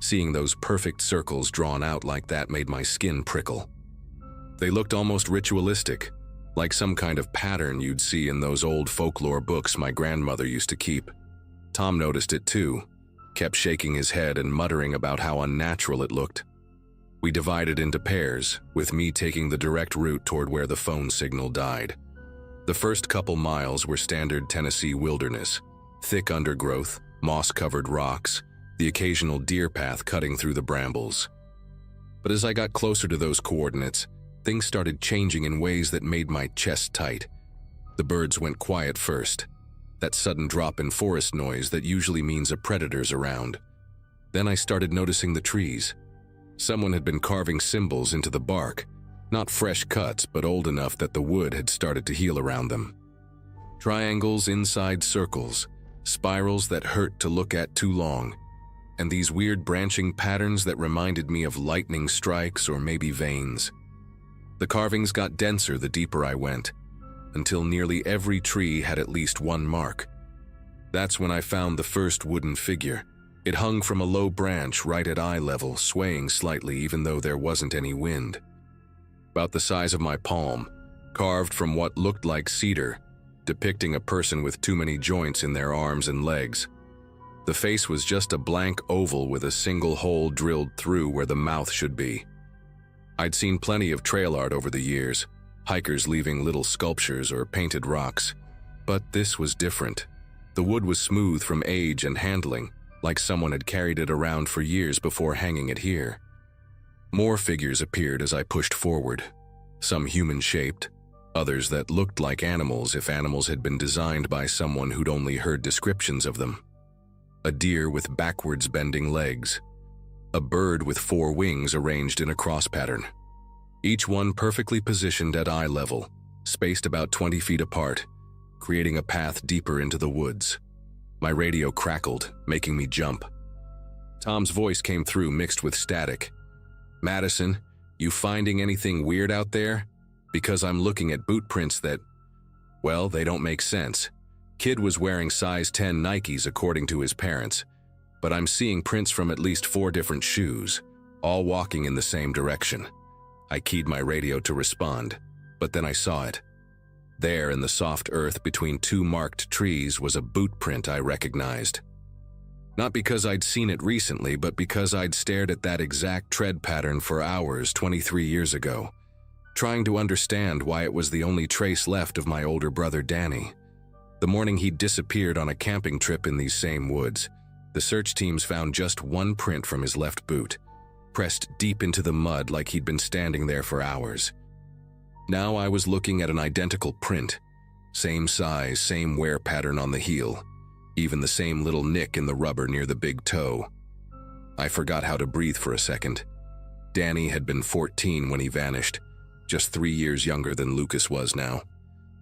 Seeing those perfect circles drawn out like that made my skin prickle. They looked almost ritualistic, like some kind of pattern you'd see in those old folklore books my grandmother used to keep. Tom noticed it too, kept shaking his head and muttering about how unnatural it looked. We divided into pairs, with me taking the direct route toward where the phone signal died. The first couple miles were standard Tennessee wilderness, thick undergrowth, moss-covered rocks, the occasional deer path cutting through the brambles. But as I got closer to those coordinates, things started changing in ways that made my chest tight. The birds went quiet first, that sudden drop in forest noise that usually means a predator's around. Then I started noticing the trees. Someone had been carving symbols into the bark, not fresh cuts, but old enough that the wood had started to heal around them. Triangles inside circles, spirals that hurt to look at too long, and these weird branching patterns that reminded me of lightning strikes or maybe veins. The carvings got denser the deeper I went, until nearly every tree had at least one mark. That's when I found the first wooden figure. It hung from a low branch right at eye level, swaying slightly even though there wasn't any wind. About the size of my palm, carved from what looked like cedar, depicting a person with too many joints in their arms and legs. The face was just a blank oval with a single hole drilled through where the mouth should be. I'd seen plenty of trail art over the years, hikers leaving little sculptures or painted rocks, but this was different. The wood was smooth from age and handling, like someone had carried it around for years before hanging it here. More figures appeared as I pushed forward, some human-shaped, others that looked like animals if animals had been designed by someone who'd only heard descriptions of them. A deer with backwards bending legs, a bird with 4 wings arranged in a cross pattern, each one perfectly positioned at eye level, spaced about 20 feet apart, creating a path deeper into the woods. My radio crackled, making me jump. Tom's voice came through mixed with static. "Madison, you finding anything weird out there? Because I'm looking at boot prints that, well, they don't make sense. Kid was wearing size 10 Nikes according to his parents, but I'm seeing prints from at least 4 different shoes, all walking in the same direction." I keyed my radio to respond, but then I saw it. There in the soft earth between 2 marked trees was a boot print I recognized. Not because I'd seen it recently, but because I'd stared at that exact tread pattern for hours 23 years ago, trying to understand why it was the only trace left of my older brother Danny. The morning he'd disappeared on a camping trip in these same woods, the search teams found just one print from his left boot, pressed deep into the mud like he'd been standing there for hours. Now I was looking at an identical print, same size, same wear pattern on the heel, even the same little nick in the rubber near the big toe. I forgot how to breathe for a second. Danny had been 14 when he vanished, just 3 years younger than Lucas was now.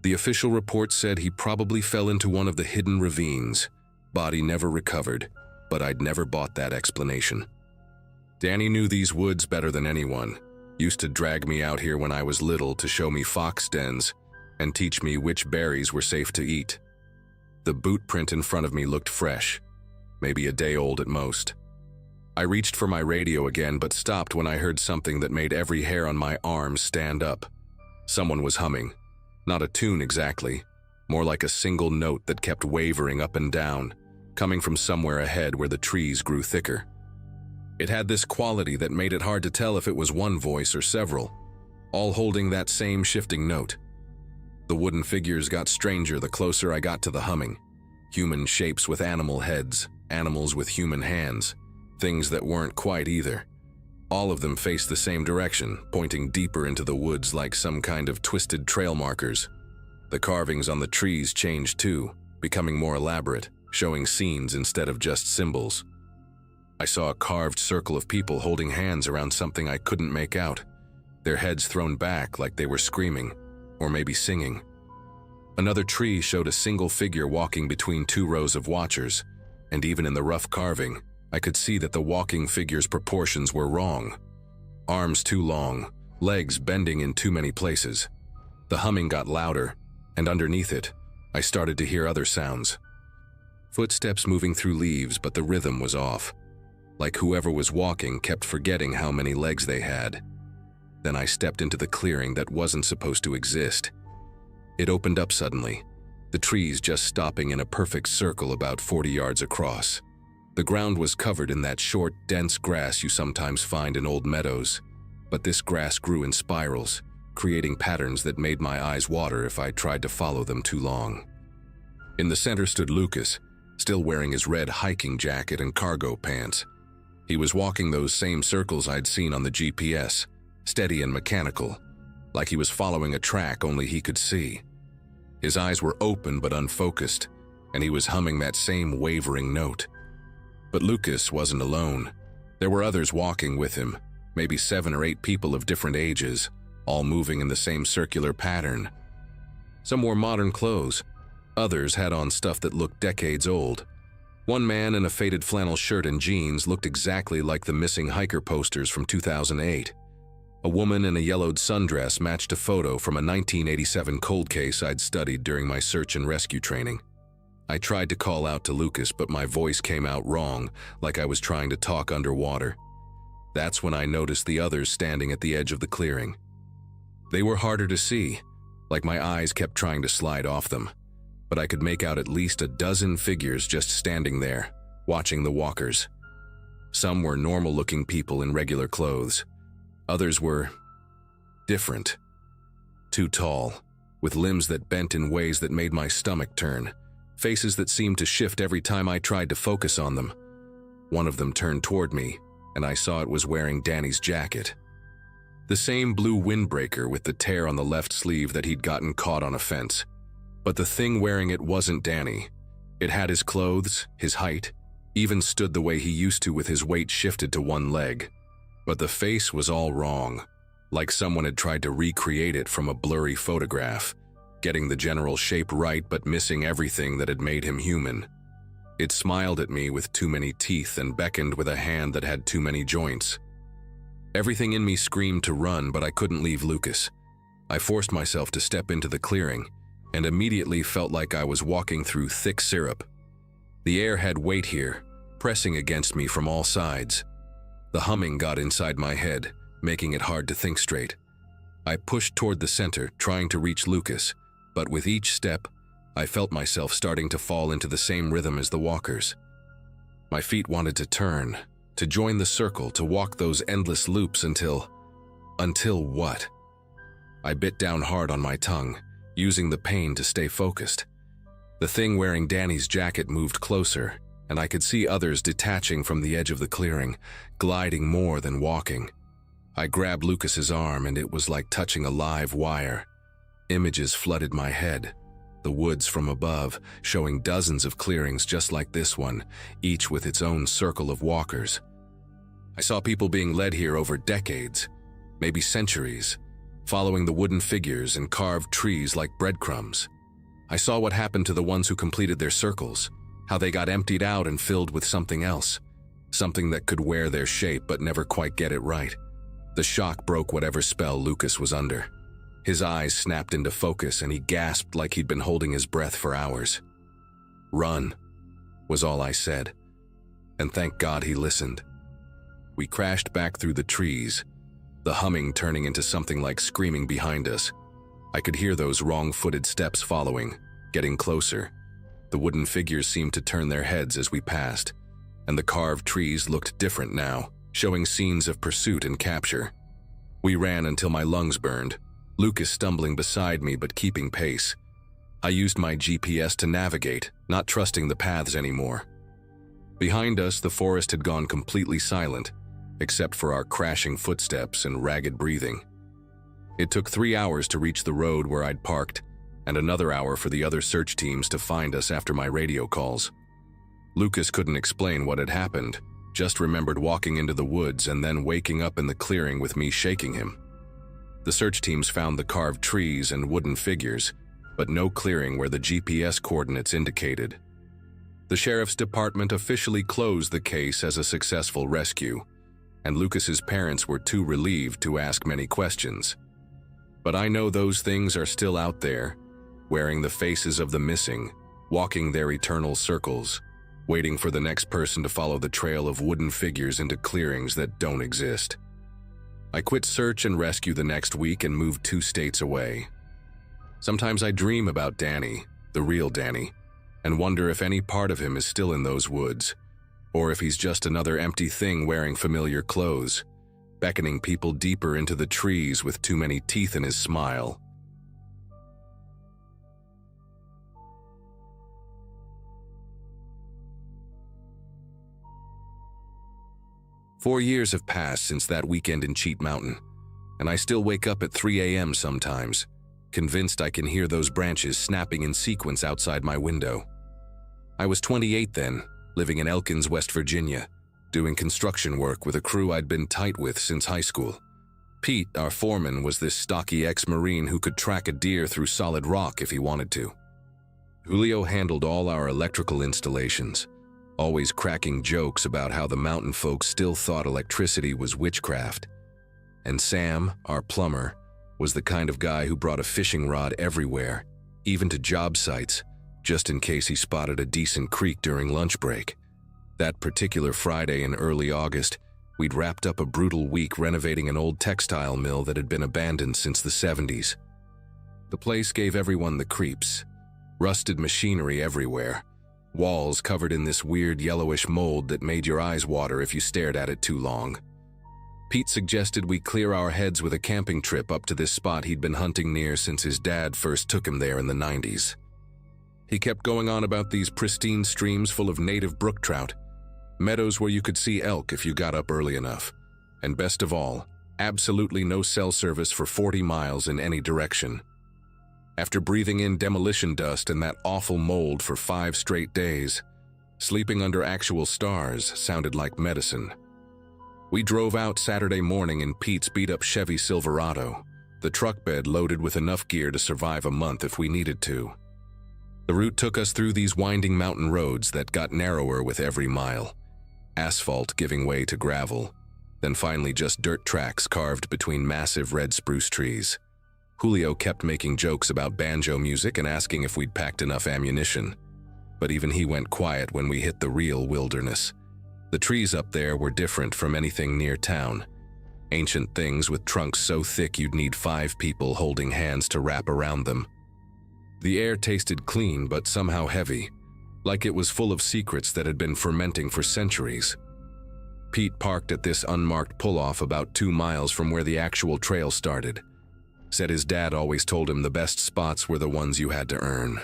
The official report said he probably fell into one of the hidden ravines. Body never recovered, but I'd never bought that explanation. Danny knew these woods better than anyone, used to drag me out here when I was little to show me fox dens and teach me which berries were safe to eat. The boot print in front of me looked fresh, maybe a day old at most. I reached for my radio again, but stopped when I heard something that made every hair on my arm stand up. Someone was humming. Not a tune exactly, more like a single note that kept wavering up and down, coming from somewhere ahead where the trees grew thicker. It had this quality that made it hard to tell if it was one voice or several, all holding that same shifting note. The wooden figures got stranger the closer I got to the humming. Human shapes with animal heads, animals with human hands, things that weren't quite either. All of them faced the same direction, pointing deeper into the woods like some kind of twisted trail markers. The carvings on the trees changed too, becoming more elaborate, showing scenes instead of just symbols. I saw a carved circle of people holding hands around something I couldn't make out, their heads thrown back like they were screaming, or maybe singing. Another tree showed a single figure walking between 2 rows of watchers, and even in the rough carving, I could see that the walking figure's proportions were wrong. Arms too long, legs bending in too many places. The humming got louder, and underneath it, I started to hear other sounds. Footsteps moving through leaves, but the rhythm was off. Like whoever was walking kept forgetting how many legs they had. Then I stepped into the clearing that wasn't supposed to exist. It opened up suddenly, the trees just stopping in a perfect circle about 40 yards across. The ground was covered in that short, dense grass you sometimes find in old meadows, but this grass grew in spirals, creating patterns that made my eyes water if I tried to follow them too long. In the center stood Lucas, still wearing his red hiking jacket and cargo pants. He was walking those same circles I'd seen on the GPS, steady and mechanical, like he was following a track only he could see. His eyes were open but unfocused, and he was humming that same wavering note. But Lucas wasn't alone. There were others walking with him, maybe 7 or 8 people of different ages, all moving in the same circular pattern. Some wore modern clothes. Others had on stuff that looked decades old. One man in a faded flannel shirt and jeans looked exactly like the missing hiker posters from 2008. A woman in a yellowed sundress matched a photo from a 1987 cold case I'd studied during my search and rescue training. I tried to call out to Lucas, but my voice came out wrong, like I was trying to talk underwater. That's when I noticed the others standing at the edge of the clearing. They were harder to see, like my eyes kept trying to slide off them, but I could make out at least a dozen figures just standing there, watching the walkers. Some were normal-looking people in regular clothes. Others were different. Too tall, with limbs that bent in ways that made my stomach turn, faces that seemed to shift every time I tried to focus on them. One of them turned toward me, and I saw it was wearing Danny's jacket. The same blue windbreaker with the tear on the left sleeve that he'd gotten caught on a fence. But the thing wearing it wasn't Danny. It had his clothes, his height, even stood the way he used to with his weight shifted to one leg. But the face was all wrong, like someone had tried to recreate it from a blurry photograph, getting the general shape right but missing everything that had made him human. It smiled at me with too many teeth and beckoned with a hand that had too many joints. Everything in me screamed to run, but I couldn't leave Lucas. I forced myself to step into the clearing, and immediately felt like I was walking through thick syrup. The air had weight here, pressing against me from all sides. The humming got inside my head, making it hard to think straight. I pushed toward the center, trying to reach Lucas, but with each step, I felt myself starting to fall into the same rhythm as the walkers. My feet wanted to turn, to join the circle, to walk those endless loops until what? I bit down hard on my tongue, using the pain to stay focused. The thing wearing Danny's jacket moved closer, and I could see others detaching from the edge of the clearing, gliding more than walking. I grabbed Lucas's arm, and it was like touching a live wire. Images flooded my head, the woods from above, showing dozens of clearings just like this one, each with its own circle of walkers. I saw people being led here over decades, maybe centuries, following the wooden figures and carved trees like breadcrumbs. I saw what happened to the ones who completed their circles, how they got emptied out and filled with something else, something that could wear their shape but never quite get it right. The shock broke whatever spell Lucas was under. His eyes snapped into focus and he gasped like he'd been holding his breath for hours. "Run," was all I said, and thank God he listened. We crashed back through the trees, the humming turning into something like screaming behind us. I could hear those wrong-footed steps following, getting closer. The wooden figures seemed to turn their heads as we passed, and the carved trees looked different now, showing scenes of pursuit and capture. We ran until my lungs burned, Lucas stumbling beside me but keeping pace. I used my GPS to navigate, not trusting the paths anymore. Behind us, the forest had gone completely silent, except for our crashing footsteps and ragged breathing. It took 3 hours to reach the road where I'd parked, and another hour for the other search teams to find us after my radio calls. Lucas couldn't explain what had happened, just remembered walking into the woods and then waking up in the clearing with me shaking him. The search teams found the carved trees and wooden figures, but no clearing where the GPS coordinates indicated. The sheriff's department officially closed the case as a successful rescue. and Lucas's parents were too relieved to ask many questions. But I know those things are still out there, wearing the faces of the missing, walking their eternal circles, waiting for the next person to follow the trail of wooden figures into clearings that don't exist. I quit search and rescue the next week and moved 2 states away. Sometimes I dream about Danny, the real Danny, and wonder if any part of him is still in those woods, or if he's just another empty thing wearing familiar clothes, beckoning people deeper into the trees with too many teeth in his smile. Four years have passed since that weekend in Cheat Mountain, and I still wake up at 3 a.m. sometimes, convinced I can hear those branches snapping in sequence outside my window. I was 28 then, living in Elkins, West Virginia, doing construction work with a crew I'd been tight with since high school. Pete, our foreman, was this stocky ex-Marine who could track a deer through solid rock if he wanted to. Julio handled all our electrical installations, always cracking jokes about how the mountain folks still thought electricity was witchcraft. And Sam, our plumber, was the kind of guy who brought a fishing rod everywhere, even to job sites, just in case he spotted a decent creek during lunch break. That particular Friday in early August, we'd wrapped up a brutal week renovating an old textile mill that had been abandoned since the 70s. The place gave everyone the creeps. Rusted machinery everywhere, walls covered in this weird yellowish mold that made your eyes water if you stared at it too long. Pete suggested we clear our heads with a camping trip up to this spot he'd been hunting near since his dad first took him there in the 90s. He kept going on about these pristine streams full of native brook trout, meadows where you could see elk if you got up early enough, and best of all, absolutely no cell service for 40 miles in any direction. After breathing in demolition dust and that awful mold for 5 straight days, sleeping under actual stars sounded like medicine. We drove out Saturday morning in Pete's beat-up Chevy Silverado, the truck bed loaded with enough gear to survive a month if we needed to. The route took us through these winding mountain roads that got narrower with every mile, asphalt giving way to gravel, then finally just dirt tracks carved between massive red spruce trees. Julio kept making jokes about banjo music and asking if we'd packed enough ammunition, but even he went quiet when we hit the real wilderness. The trees up there were different from anything near town. Ancient things with trunks so thick you'd need 5 people holding hands to wrap around them. The air tasted clean but somehow heavy, like it was full of secrets that had been fermenting for centuries. Pete parked at this unmarked pull-off about 2 miles from where the actual trail started. Said his dad always told him the best spots were the ones you had to earn.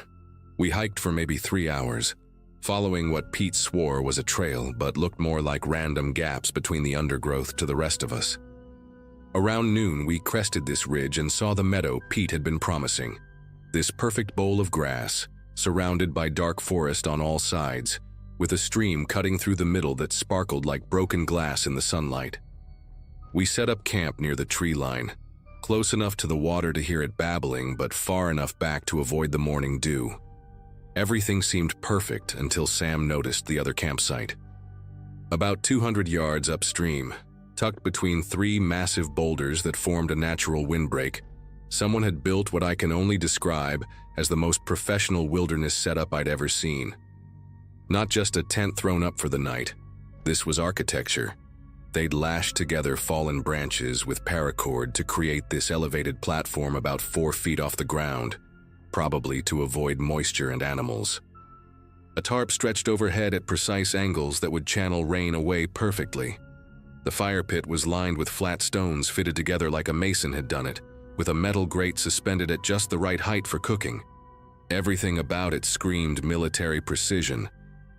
We hiked for maybe 3 hours, following what Pete swore was a trail but looked more like random gaps between the undergrowth to the rest of us. Around noon, we crested this ridge and saw the meadow Pete had been promising. This perfect bowl of grass, surrounded by dark forest on all sides, with a stream cutting through the middle that sparkled like broken glass in the sunlight. We set up camp near the tree line, close enough to the water to hear it babbling, but far enough back to avoid the morning dew. Everything seemed perfect until Sam noticed the other campsite. About 200 yards upstream, tucked between 3 massive boulders that formed a natural windbreak, someone had built what I can only describe as the most professional wilderness setup I'd ever seen. Not just a tent thrown up for the night. This was architecture. They'd lashed together fallen branches with paracord to create this elevated platform about 4 feet off the ground, probably to avoid moisture and animals. A tarp stretched overhead at precise angles that would channel rain away perfectly. The fire pit was lined with flat stones fitted together like a mason had done it, with a metal grate suspended at just the right height for cooking. Everything about it screamed military precision,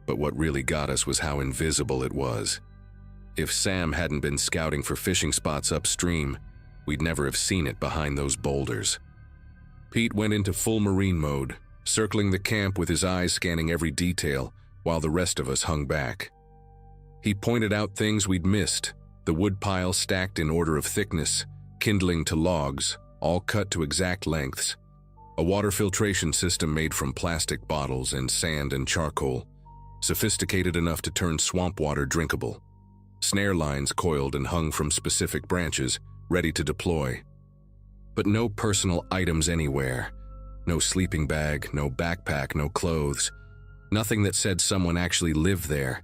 but what really got us was how invisible it was. If Sam hadn't been scouting for fishing spots upstream, we'd never have seen it behind those boulders. Pete went into full Marine mode, circling the camp with his eyes scanning every detail, while the rest of us hung back. He pointed out things we'd missed, the wood pile stacked in order of thickness, kindling to logs, all cut to exact lengths, a water filtration system made from plastic bottles and sand and charcoal, sophisticated enough to turn swamp water drinkable. snare lines coiled and hung from specific branches, ready to deploy. But no personal items anywhere. No sleeping bag, no backpack, no clothes. Nothing that said someone actually lived there.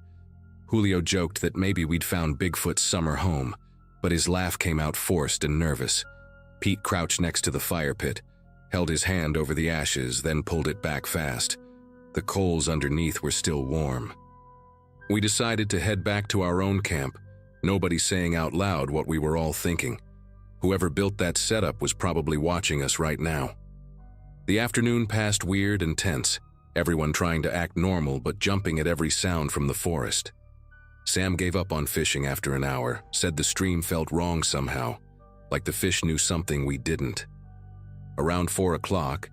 Julio joked that maybe we'd found Bigfoot's summer home, but his laugh came out forced and nervous. Pete crouched next to the fire pit, held his hand over the ashes, then pulled it back fast. The coals underneath were still warm. We decided to head back to our own camp, nobody saying out loud what we were all thinking. Whoever built that setup was probably watching us right now. The afternoon passed weird and tense, everyone trying to act normal but jumping at every sound from the forest. Sam gave up on fishing after an hour, said the stream felt wrong somehow, like the fish knew something we didn't. Around 4 o'clock,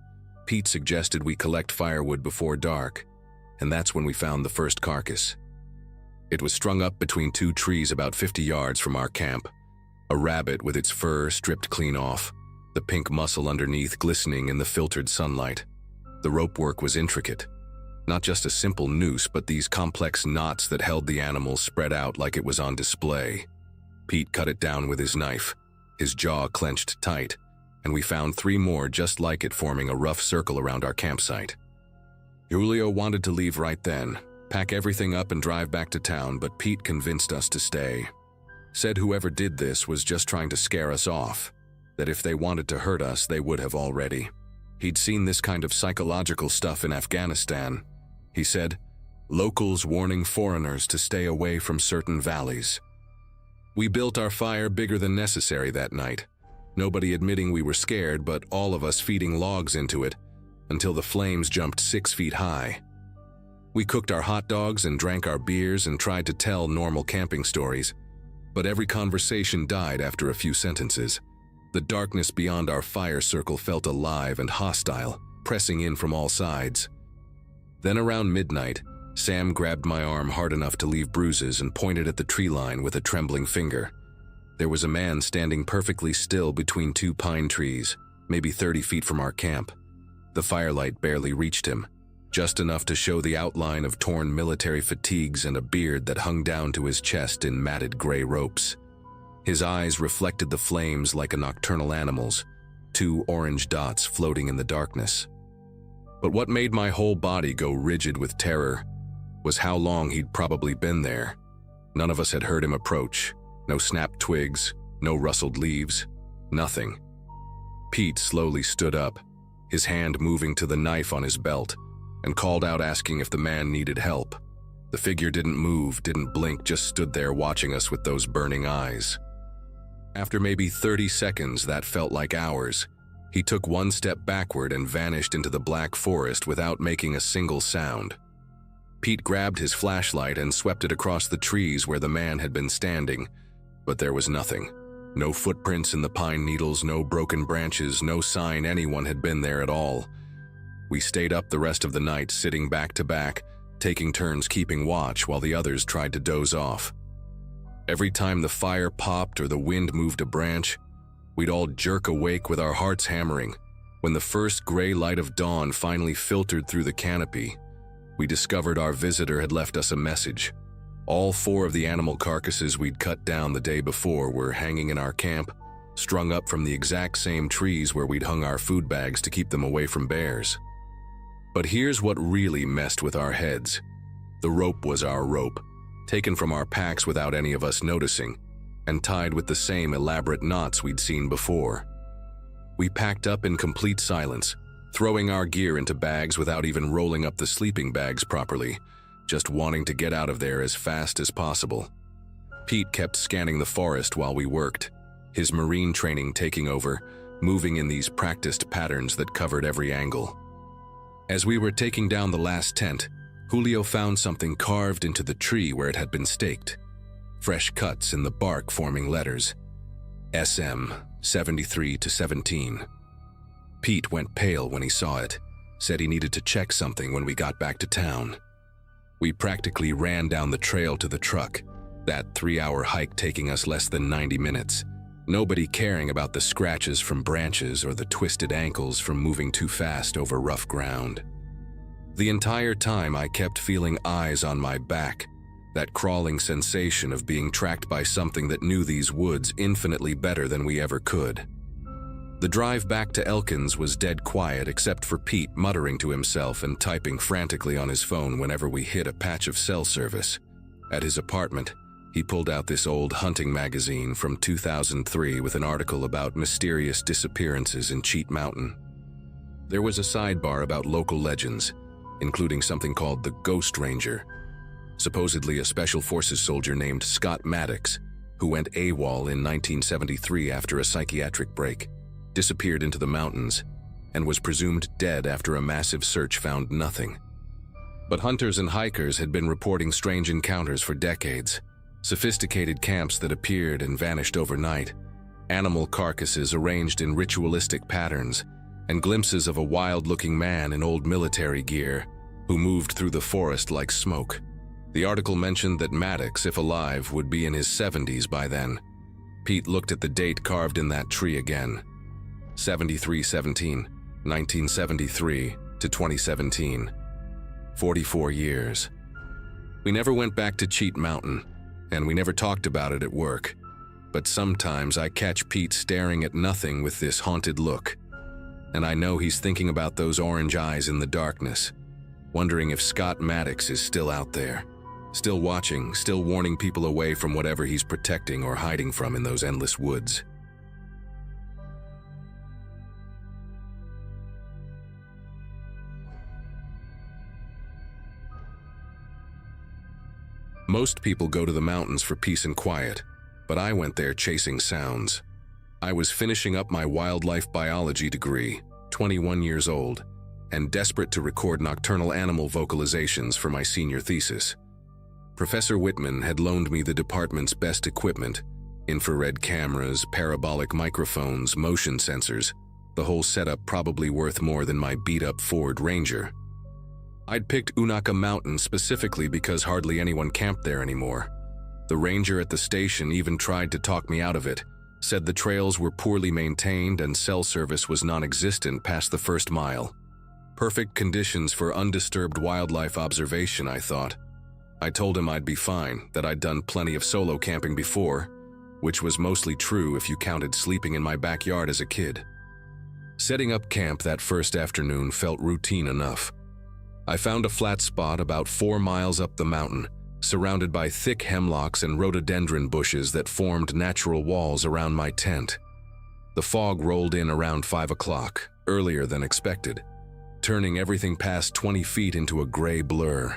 Pete suggested we collect firewood before dark, and that's when we found the first carcass. It was strung up between 2 trees about 50 yards from our camp. A rabbit with its fur stripped clean off, the pink muscle underneath glistening in the filtered sunlight. The rope work was intricate. Not just a simple noose, but these complex knots that held the animal spread out like it was on display. Pete cut it down with his knife, his jaw clenched tight, and we found 3 more just like it forming a rough circle around our campsite. Julio wanted to leave right then, pack everything up and drive back to town, but Pete convinced us to stay. Said whoever did this was just trying to scare us off, that if they wanted to hurt us, they would have already. He'd seen this kind of psychological stuff in Afghanistan. He said, locals warning foreigners to stay away from certain valleys. We built our fire bigger than necessary that night, nobody admitting we were scared, but all of us feeding logs into it until the flames jumped 6 feet high. We cooked our hot dogs and drank our beers and tried to tell normal camping stories, but every conversation died after a few sentences. The darkness beyond our fire circle felt alive and hostile, pressing in from all sides. Then around midnight, Sam grabbed my arm hard enough to leave bruises and pointed at the tree line with a trembling finger. There was a man standing perfectly still between 2 pine trees, maybe 30 feet from our camp. The firelight barely reached him, just enough to show the outline of torn military fatigues and a beard that hung down to his chest in matted gray ropes. His eyes reflected the flames like a nocturnal animal's, 2 orange dots floating in the darkness. But what made my whole body go rigid with terror was how long he'd probably been there. None of us had heard him approach. No snapped twigs, no rustled leaves, nothing. Pete slowly stood up, his hand moving to the knife on his belt, and called out asking if the man needed help. The figure didn't move, didn't blink, just stood there watching us with those burning eyes. After maybe 30 seconds that felt like hours, he took 1 step backward and vanished into the black forest without making a single sound. Pete grabbed his flashlight and swept it across the trees where the man had been standing, but there was nothing. No footprints in the pine needles, no broken branches, no sign anyone had been there at all. We stayed up the rest of the night, sitting back to back, taking turns keeping watch while the others tried to doze off. Every time the fire popped or the wind moved a branch, we'd all jerk awake with our hearts hammering. When the first gray light of dawn finally filtered through the canopy, we discovered our visitor had left us a message. All 4 of the animal carcasses we'd cut down the day before were hanging in our camp, strung up from the exact same trees where we'd hung our food bags to keep them away from bears. But here's what really messed with our heads. The rope was our rope, taken from our packs without any of us noticing, and tied with the same elaborate knots we'd seen before. We packed up in complete silence, throwing our gear into bags without even rolling up the sleeping bags properly, just wanting to get out of there as fast as possible. Pete kept scanning the forest while we worked, his marine training taking over, moving in these practiced patterns that covered every angle. As we were taking down the last tent, Julio found something carved into the tree where it had been staked. Fresh cuts in the bark forming letters. SM 73 to 17. Pete went pale when he saw it, said he needed to check something when we got back to town. We practically ran down the trail to the truck, that 3-hour hike taking us less than 90 minutes, nobody caring about the scratches from branches or the twisted ankles from moving too fast over rough ground. The entire time I kept feeling eyes on my back, that crawling sensation of being tracked by something that knew these woods infinitely better than we ever could. The drive back to Elkins was dead quiet except for Pete muttering to himself and typing frantically on his phone whenever we hit a patch of cell service. At his apartment, he pulled out this old hunting magazine from 2003 with an article about mysterious disappearances in Cheat Mountain. There was a sidebar about local legends, including something called the Ghost Ranger, supposedly a Special Forces soldier named Scott Maddox, who went AWOL in 1973 after a psychiatric break, disappeared into the mountains, and was presumed dead after a massive search found nothing. But hunters and hikers had been reporting strange encounters for decades. Sophisticated camps that appeared and vanished overnight, animal carcasses arranged in ritualistic patterns, and glimpses of a wild-looking man in old military gear who moved through the forest like smoke. The article mentioned that Maddox, if alive, would be in his 70s by then. Pete looked at the date carved in that tree again. 73-17, 1973 to 2017. 44 years. We never went back to Cheat Mountain, and we never talked about it at work. But sometimes I catch Pete staring at nothing with this haunted look. And I know he's thinking about those orange eyes in the darkness, wondering if Scott Maddox is still out there, still watching, still warning people away from whatever he's protecting or hiding from in those endless woods. Most people go to the mountains for peace and quiet, but I went there chasing sounds. I was finishing up my wildlife biology degree, 21 years old, and desperate to record nocturnal animal vocalizations for my senior thesis. Professor Whitman had loaned me the department's best equipment: infrared cameras, parabolic microphones, motion sensors, the whole setup probably worth more than my beat-up Ford Ranger. I'd picked Unaka Mountain specifically because hardly anyone camped there anymore. The ranger at the station even tried to talk me out of it, said the trails were poorly maintained and cell service was non-existent past the first mile. Perfect conditions for undisturbed wildlife observation, I thought. I told him I'd be fine, that I'd done plenty of solo camping before, which was mostly true if you counted sleeping in my backyard as a kid. Setting up camp that first afternoon felt routine enough. I found a flat spot about 4 miles up the mountain, surrounded by thick hemlocks and rhododendron bushes that formed natural walls around my tent. The fog rolled in around 5 o'clock, earlier than expected, turning everything past 20 feet into a gray blur.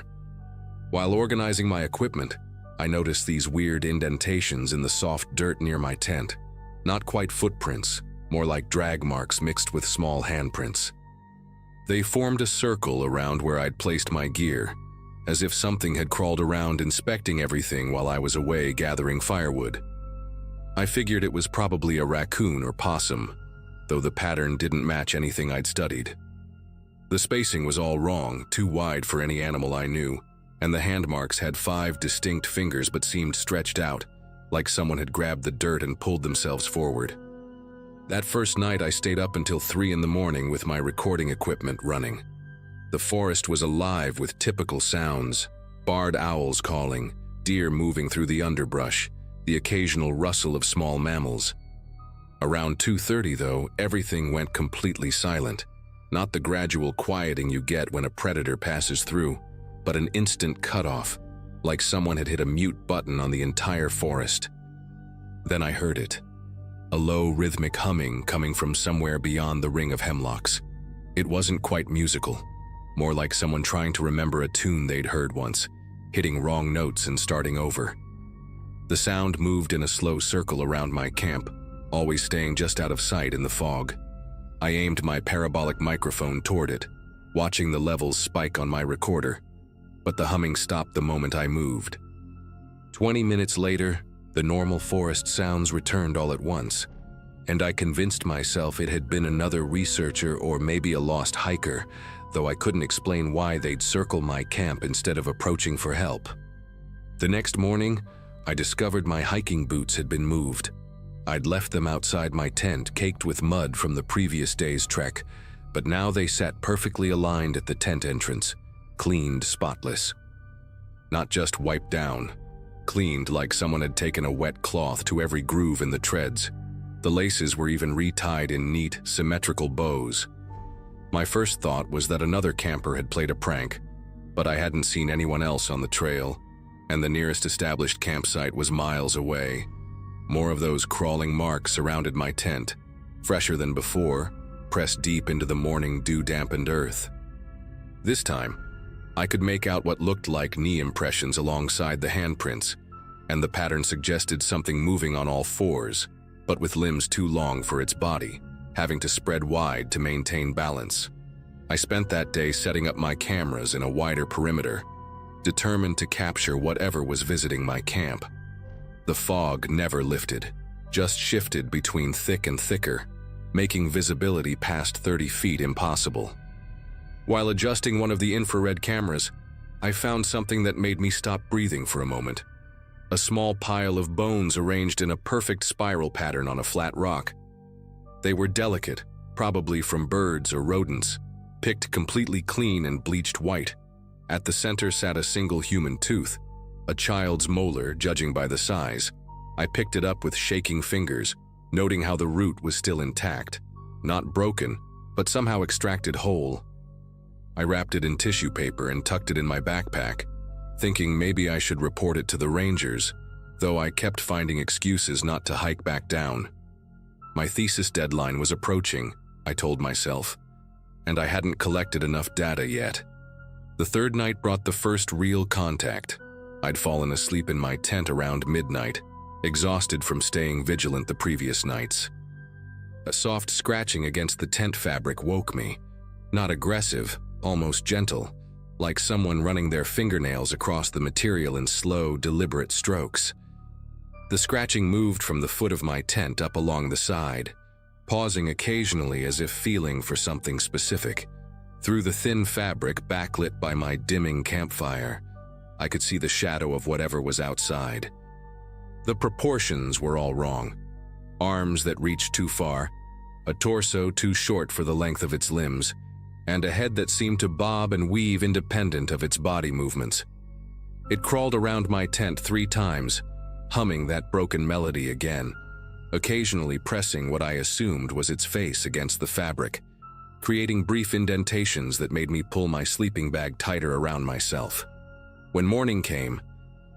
While organizing my equipment, I noticed these weird indentations in the soft dirt near my tent. Not quite footprints, more like drag marks mixed with small handprints. They formed a circle around where I'd placed my gear, as if something had crawled around inspecting everything while I was away gathering firewood. I figured it was probably a raccoon or possum, though the pattern didn't match anything I'd studied. The spacing was all wrong, too wide for any animal I knew, and the hand marks had 5 distinct fingers but seemed stretched out, like someone had grabbed the dirt and pulled themselves forward. That first night I stayed up until 3 in the morning with my recording equipment running. The forest was alive with typical sounds: barred owls calling, deer moving through the underbrush, the occasional rustle of small mammals. Around 2:30 though, everything went completely silent. Not the gradual quieting you get when a predator passes through, but an instant cutoff, like someone had hit a mute button on the entire forest. Then I heard it. A low rhythmic humming coming from somewhere beyond the ring of hemlocks. It wasn't quite musical, more like someone trying to remember a tune they'd heard once, hitting wrong notes and starting over. The sound moved in a slow circle around my camp, always staying just out of sight in the fog. I aimed my parabolic microphone toward it, watching the levels spike on my recorder, but the humming stopped the moment I moved. 20 minutes later, the normal forest sounds returned all at once, and I convinced myself it had been another researcher or maybe a lost hiker, though I couldn't explain why they'd circle my camp instead of approaching for help. The next morning, I discovered my hiking boots had been moved. I'd left them outside my tent, caked with mud from the previous day's trek, but now they sat perfectly aligned at the tent entrance, cleaned, spotless. not just wiped down. Cleaned like someone had taken a wet cloth to every groove in the treads. The laces were even retied in neat, symmetrical bows. My first thought was that another camper had played a prank, but I hadn't seen anyone else on the trail, and the nearest established campsite was miles away. More of those crawling marks surrounded my tent, fresher than before, pressed deep into the morning dew-dampened earth. This time, I could make out what looked like knee impressions alongside the handprints, and the pattern suggested something moving on all fours, but with limbs too long for its body, having to spread wide to maintain balance. I spent that day setting up my cameras in a wider perimeter, determined to capture whatever was visiting my camp. The fog never lifted, just shifted between thick and thicker, making visibility past 30 feet impossible. While adjusting one of the infrared cameras, I found something that made me stop breathing for a moment. A small pile of bones arranged in a perfect spiral pattern on a flat rock. They were delicate, probably from birds or rodents, picked completely clean and bleached white. At the center sat a single human tooth, a child's molar, judging by the size. I picked it up with shaking fingers, noting how the root was still intact, not broken, but somehow extracted whole. I wrapped it in tissue paper and tucked it in my backpack, thinking maybe I should report it to the rangers, though I kept finding excuses not to hike back down. My thesis deadline was approaching, I told myself, and I hadn't collected enough data yet. The third night brought the first real contact. I'd fallen asleep in my tent around midnight, exhausted from staying vigilant the previous nights. A soft scratching against the tent fabric woke me, not aggressive, almost gentle, like someone running their fingernails across the material in slow, deliberate strokes. The scratching moved from the foot of my tent up along the side, pausing occasionally as if feeling for something specific. Through the thin fabric backlit by my dimming campfire, I could see the shadow of whatever was outside. The proportions were all wrong. Arms that reached too far, a torso too short for the length of its limbs, and a head that seemed to bob and weave independent of its body movements. It crawled around my tent 3 times, humming that broken melody again, occasionally pressing what I assumed was its face against the fabric, creating brief indentations that made me pull my sleeping bag tighter around myself. When morning came,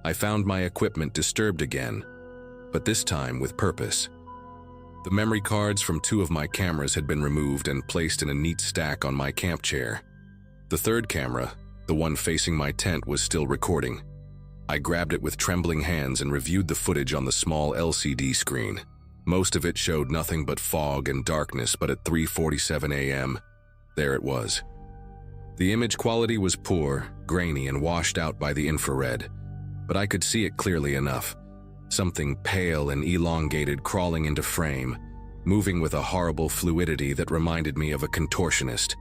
I found my equipment disturbed again, but this time with purpose. The memory cards from 2 of my cameras had been removed and placed in a neat stack on my camp chair. The third camera, the one facing my tent, was still recording. I grabbed it with trembling hands and reviewed the footage on the small LCD screen. Most of it showed nothing but fog and darkness, but at 3:47 a.m., there it was. The image quality was poor, grainy, and washed out by the infrared, but I could see it clearly enough. Something pale and elongated crawling into frame, moving with a horrible fluidity that reminded me of a contortionist.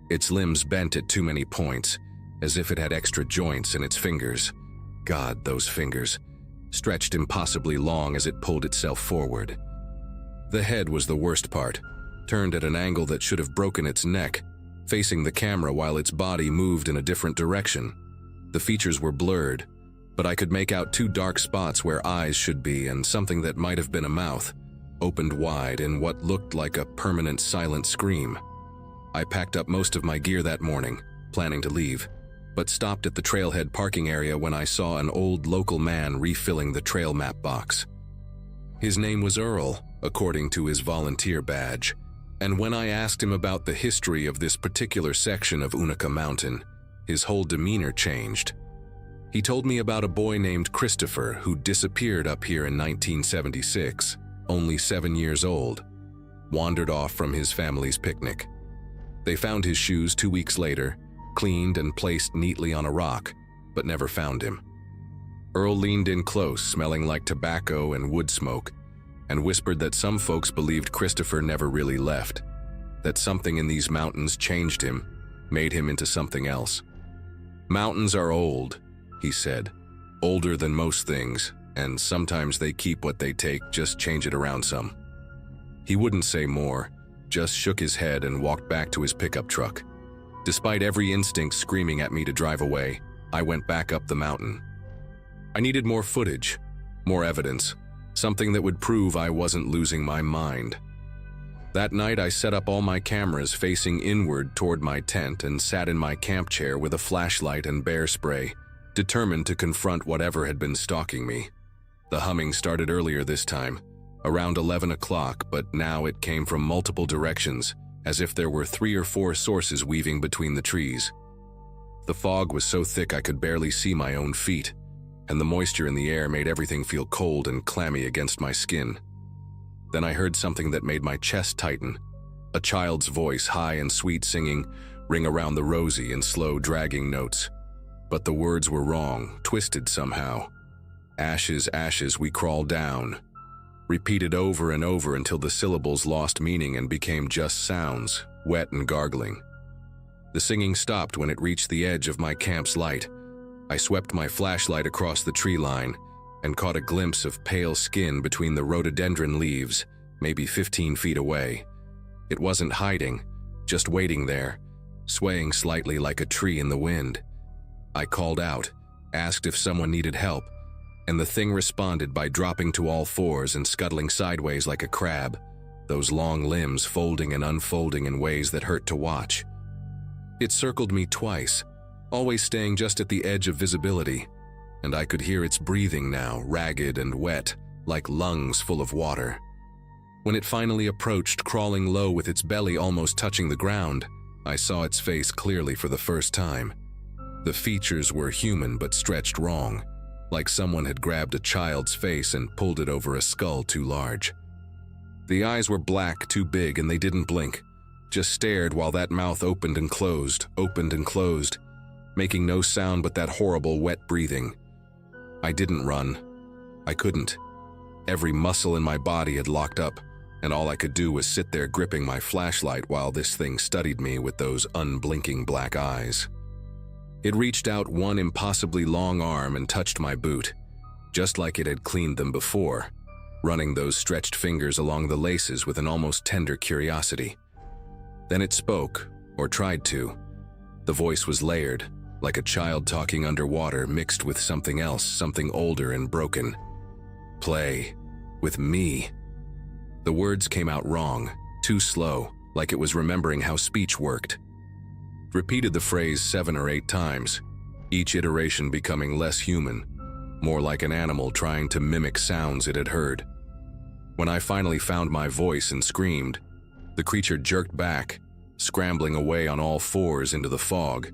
Its limbs bent at too many points, as if it had extra joints in its fingers. God, those fingers, stretched impossibly long as it pulled itself forward. The head was the worst part, turned at an angle that should have broken its neck, facing the camera while its body moved in a different direction. The features were blurred, but I could make out 2 dark spots where eyes should be and something that might have been a mouth, opened wide in what looked like a permanent silent scream. I packed up most of my gear that morning, planning to leave, but stopped at the trailhead parking area when I saw an old local man refilling the trail map box. His name was Earl, according to his volunteer badge, and when I asked him about the history of this particular section of Unaka Mountain, his whole demeanor changed. He told me about a boy named Christopher who disappeared up here in 1976, only 7 years old, wandered off from his family's picnic. They found his shoes 2 weeks later, cleaned and placed neatly on a rock, but never found him. Earl leaned in close, smelling like tobacco and wood smoke, and whispered that some folks believed Christopher never really left, that something in these mountains changed him, made him into something else. Mountains are old, he said, older than most things, and sometimes they keep what they take, just change it around some. He wouldn't say more, just shook his head and walked back to his pickup truck. Despite every instinct screaming at me to drive away, I went back up the mountain. I needed more footage, more evidence, something that would prove I wasn't losing my mind. That night, I set up all my cameras facing inward toward my tent and sat in my camp chair with a flashlight and bear spray, determined to confront whatever had been stalking me. The humming started earlier this time, around 11 o'clock, but now it came from multiple directions, as if there were 3 or 4 sources weaving between the trees. The fog was so thick I could barely see my own feet, and the moisture in the air made everything feel cold and clammy against my skin. Then I heard something that made my chest tighten, a child's voice, high and sweet, singing, ring around the rosy and slow dragging notes. But the words were wrong, twisted somehow. Ashes, ashes, we crawl down. Repeated over and over until the syllables lost meaning and became just sounds, wet and gargling. The singing stopped when it reached the edge of my camp's light. I swept my flashlight across the tree line and caught a glimpse of pale skin between the rhododendron leaves, maybe 15 feet away. It wasn't hiding, just waiting there, swaying slightly like a tree in the wind. I called out, asked if someone needed help, and the thing responded by dropping to all fours and scuttling sideways like a crab, those long limbs folding and unfolding in ways that hurt to watch. It circled me twice, always staying just at the edge of visibility, and I could hear its breathing now, ragged and wet, like lungs full of water. When it finally approached, crawling low with its belly almost touching the ground, I saw its face clearly for the first time. The features were human but stretched wrong, like someone had grabbed a child's face and pulled it over a skull too large. The eyes were black, too big, and they didn't blink, just stared while that mouth opened and closed, making no sound but that horrible wet breathing. I didn't run. I couldn't. Every muscle in my body had locked up, and all I could do was sit there gripping my flashlight while this thing studied me with those unblinking black eyes. It reached out one impossibly long arm and touched my boot, just like it had cleaned them before, running those stretched fingers along the laces with an almost tender curiosity. Then it spoke, or tried to. The voice was layered, like a child talking underwater mixed with something else, something older and broken. Play. With me. The words came out wrong, too slow, like it was remembering how speech worked. Repeated the phrase 7 or 8 times, each iteration becoming less human, more like an animal trying to mimic sounds it had heard. When I finally found my voice and screamed, the creature jerked back, scrambling away on all fours into the fog,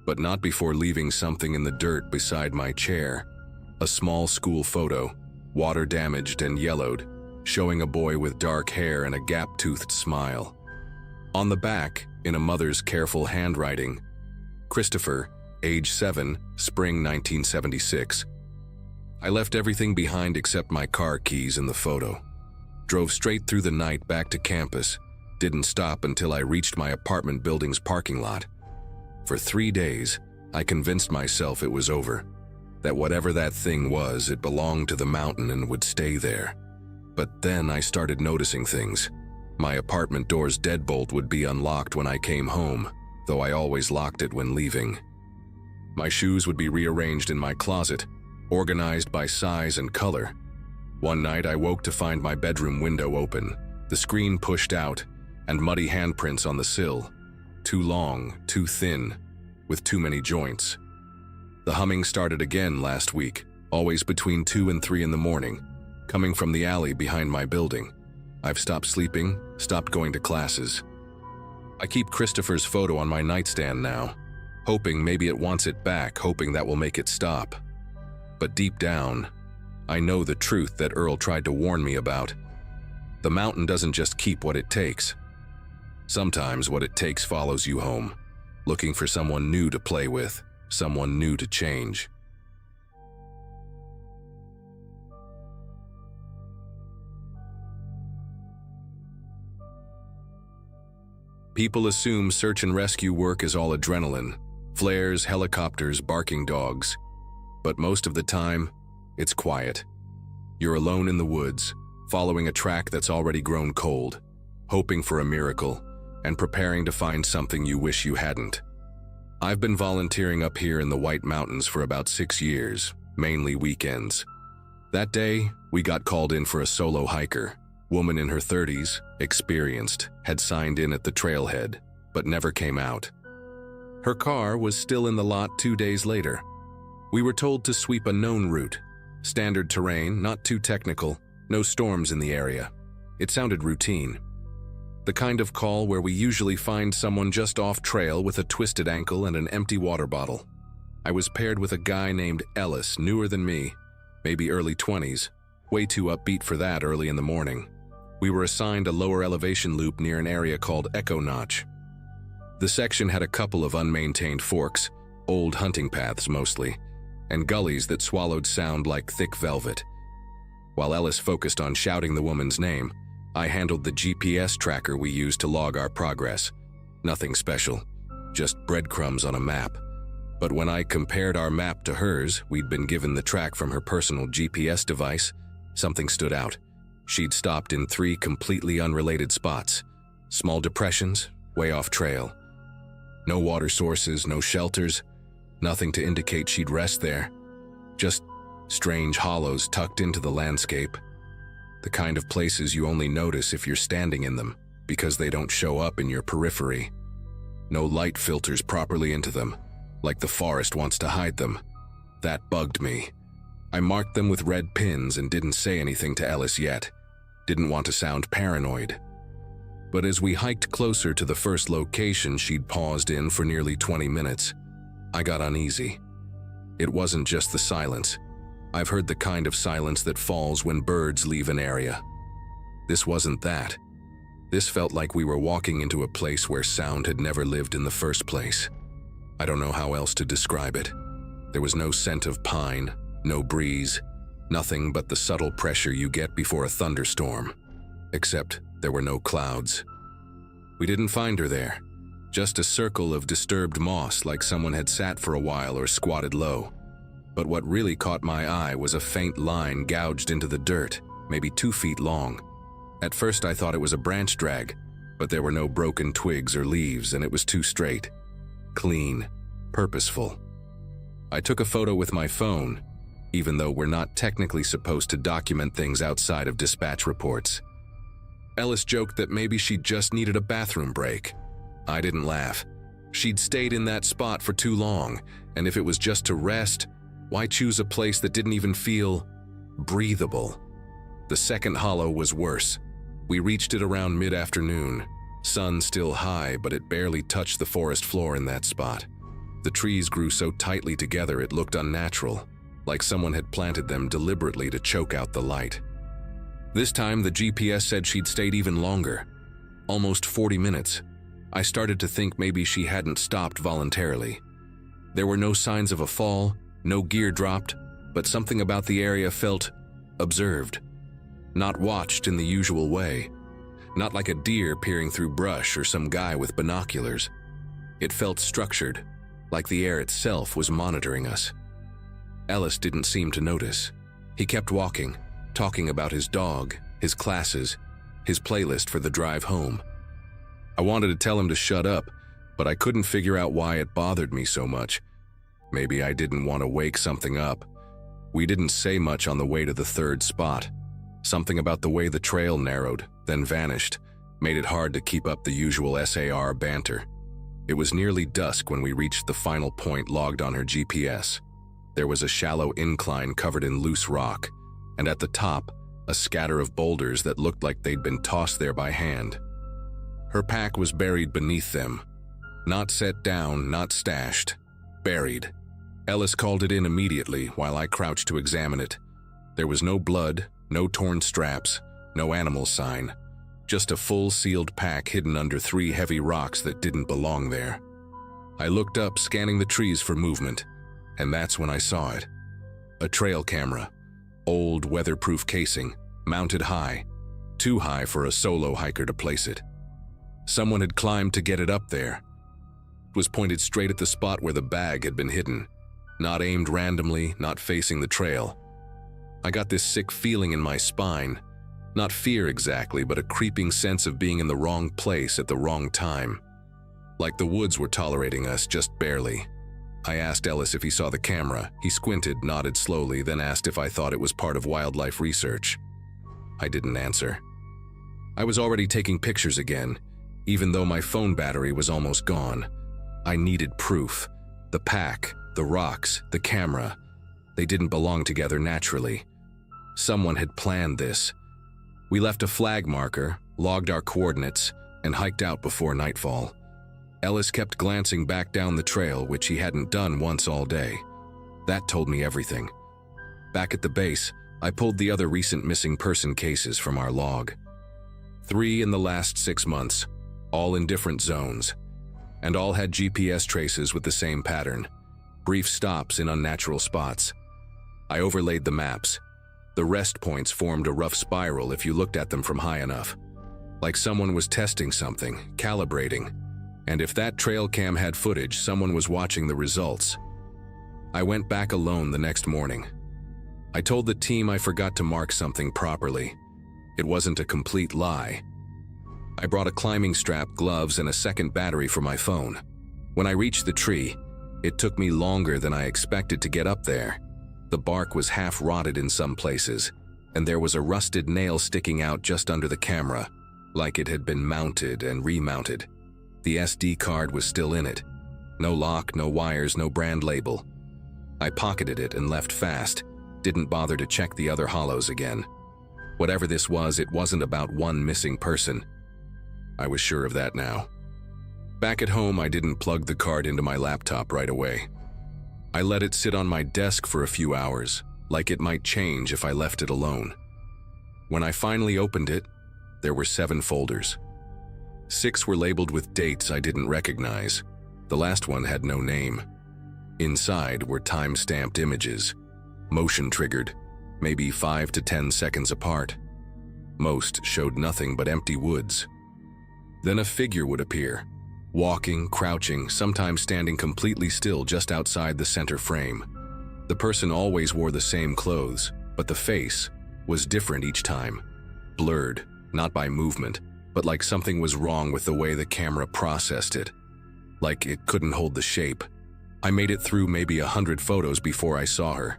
but not before leaving something in the dirt beside my chair, a small school photo, water-damaged and yellowed, showing a boy with dark hair and a gap-toothed smile. On the back, in a mother's careful handwriting, Christopher, age 7, spring 1976. I left everything behind except my car keys and the photo. Drove straight through the night back to campus, didn't stop until I reached my apartment building's parking lot. For 3 days, I convinced myself it was over, that whatever that thing was, it belonged to the mountain and would stay there. But then I started noticing things. My apartment door's deadbolt would be unlocked when I came home, though I always locked it when leaving. My shoes would be rearranged in my closet, organized by size and color. One night I woke to find my bedroom window open, the screen pushed out, and muddy handprints on the sill. Too long, too thin, with too many joints. The humming started again last week, always between 2 and 3 in the morning, coming from the alley behind my building. I've stopped sleeping, stopped going to classes. I keep Christopher's photo on my nightstand now, hoping maybe it wants it back, hoping that will make it stop. But deep down, I know the truth that Earl tried to warn me about. The mountain doesn't just keep what it takes. Sometimes what it takes follows you home, looking for someone new to play with, someone new to change. People assume search and rescue work is all adrenaline, flares, helicopters, barking dogs. But most of the time, it's quiet. You're alone in the woods, following a track that's already grown cold, hoping for a miracle, and preparing to find something you wish you hadn't. I've been volunteering up here in the White Mountains for about 6 years, mainly weekends. That day, we got called in for a solo hiker. Woman in her 30s, experienced, had signed in at the trailhead, but never came out. Her car was still in the lot 2 days later. We were told to sweep a known route. Standard terrain, not too technical, no storms in the area. It sounded routine. The kind of call where we usually find someone just off trail with a twisted ankle and an empty water bottle. I was paired with a guy named Ellis, newer than me, maybe early 20s, way too upbeat for that early in the morning. We were assigned a lower elevation loop near an area called Echo Notch. The section had a couple of unmaintained forks, old hunting paths mostly, and gullies that swallowed sound like thick velvet. While Ellis focused on shouting the woman's name, I handled the GPS tracker we used to log our progress. Nothing special, just breadcrumbs on a map. But when I compared our map to hers, we'd been given the track from her personal GPS device, something stood out. She'd stopped in 3 completely unrelated spots. Small depressions, way off trail. No water sources, no shelters, nothing to indicate she'd rest there. Just strange hollows tucked into the landscape. The kind of places you only notice if you're standing in them, because they don't show up in your periphery. No light filters properly into them, like the forest wants to hide them. That bugged me. I marked them with red pins and didn't say anything to Ellis yet. Didn't want to sound paranoid. But as we hiked closer to the first location she'd paused in for nearly 20 minutes, I got uneasy. It wasn't just the silence. I've heard the kind of silence that falls when birds leave an area. This wasn't that. This felt like we were walking into a place where sound had never lived in the first place. I don't know how else to describe it. There was no scent of pine, no breeze, nothing but the subtle pressure you get before a thunderstorm. Except there were no clouds. We didn't find her there. Just a circle of disturbed moss like someone had sat for a while or squatted low. But what really caught my eye was a faint line gouged into the dirt, maybe 2 feet long. At first I thought it was a branch drag, but there were no broken twigs or leaves and it was too straight. Clean, purposeful. I took a photo with my phone, even though we're not technically supposed to document things outside of dispatch reports. Ellis joked that maybe she just needed a bathroom break. I didn't laugh. She'd stayed in that spot for too long, and if it was just to rest, why choose a place that didn't even feel breathable? The second hollow was worse. We reached it around mid-afternoon. Sun still high, but it barely touched the forest floor in that spot. The trees grew so tightly together it looked unnatural, like someone had planted them deliberately to choke out the light. This time, the GPS said she'd stayed even longer, almost 40 minutes. I started to think maybe she hadn't stopped voluntarily. There were no signs of a fall, no gear dropped, but something about the area felt observed. Not watched in the usual way. Not like a deer peering through brush or some guy with binoculars. It felt structured, like the air itself was monitoring us. Ellis didn't seem to notice. He kept walking, talking about his dog, his classes, his playlist for the drive home. I wanted to tell him to shut up, but I couldn't figure out why it bothered me so much. Maybe I didn't want to wake something up. We didn't say much on the way to the third spot. Something about the way the trail narrowed, then vanished, made it hard to keep up the usual SAR banter. It was nearly dusk when we reached the final point logged on her GPS. There was a shallow incline covered in loose rock, and at the top, a scatter of boulders that looked like they'd been tossed there by hand. Her pack was buried beneath them. Not set down, not stashed. Buried. Ellis called it in immediately while I crouched to examine it. There was no blood, no torn straps, no animal sign. Just a full sealed pack hidden under 3 heavy rocks that didn't belong there. I looked up, scanning the trees for movement, and that's when I saw it. A trail camera. Old, weatherproof casing, mounted high. Too high for a solo hiker to place it. Someone had climbed to get it up there. It was pointed straight at the spot where the bag had been hidden. Not aimed randomly, not facing the trail. I got this sick feeling in my spine. Not fear exactly, but a creeping sense of being in the wrong place at the wrong time. Like the woods were tolerating us, just barely. I asked Ellis if he saw the camera. He squinted, nodded slowly, then asked if I thought it was part of wildlife research. I didn't answer. I was already taking pictures again, even though my phone battery was almost gone. I needed proof. The pack, the rocks, the camera. They didn't belong together naturally. Someone had planned this. We left a flag marker, logged our coordinates, and hiked out before nightfall. Ellis kept glancing back down the trail, which he hadn't done once all day. That told me everything. Back at the base, I pulled the other recent missing person cases from our log. 3 in the last 6 months, all in different zones, and all had GPS traces with the same pattern, brief stops in unnatural spots. I overlaid the maps. The rest points formed a rough spiral if you looked at them from high enough, like someone was testing something, calibrating. And if that trail cam had footage, someone was watching the results. I went back alone the next morning. I told the team I forgot to mark something properly. It wasn't a complete lie. I brought a climbing strap, gloves, and a second battery for my phone. When I reached the tree, it took me longer than I expected to get up there. The bark was half rotted in some places, and there was a rusted nail sticking out just under the camera, like it had been mounted and remounted. The SD card was still in it. No lock, no wires, no brand label. I pocketed it and left fast, didn't bother to check the other hollows again. Whatever this was, it wasn't about one missing person. I was sure of that now. Back at home, I didn't plug the card into my laptop right away. I let it sit on my desk for a few hours, like it might change if I left it alone. When I finally opened it, there were 7 folders. 6 were labeled with dates I didn't recognize. The last one had no name. Inside were time-stamped images, motion-triggered, maybe 5 to 10 seconds apart. Most showed nothing but empty woods. Then a figure would appear, walking, crouching, sometimes standing completely still just outside the center frame. The person always wore the same clothes, but the face was different each time. Blurred, not by movement, but like something was wrong with the way the camera processed it. Like it couldn't hold the shape. I made it through maybe 100 photos before I saw her.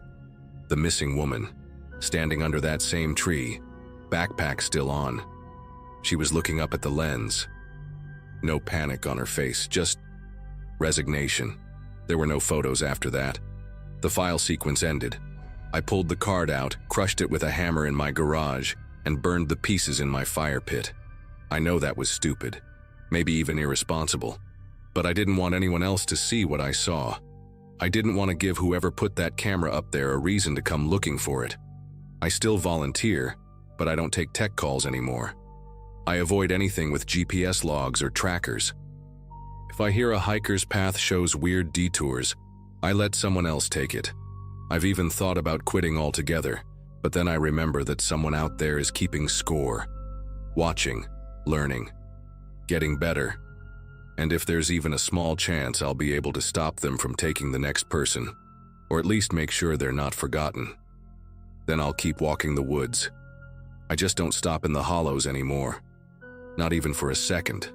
The missing woman, standing under that same tree, backpack still on. She was looking up at the lens. No panic on her face, just resignation. There were no photos after that. The file sequence ended. I pulled the card out, crushed it with a hammer in my garage, and burned the pieces in my fire pit. I know that was stupid, maybe even irresponsible, but I didn't want anyone else to see what I saw. I didn't want to give whoever put that camera up there a reason to come looking for it. I still volunteer, but I don't take tech calls anymore. I avoid anything with GPS logs or trackers. If I hear a hiker's path shows weird detours, I let someone else take it. I've even thought about quitting altogether, but then I remember that someone out there is keeping score, watching, learning, getting better. And if there's even a small chance I'll be able to stop them from taking the next person, or at least make sure they're not forgotten, then I'll keep walking the woods. I just don't stop in the hollows anymore. Not even for a second.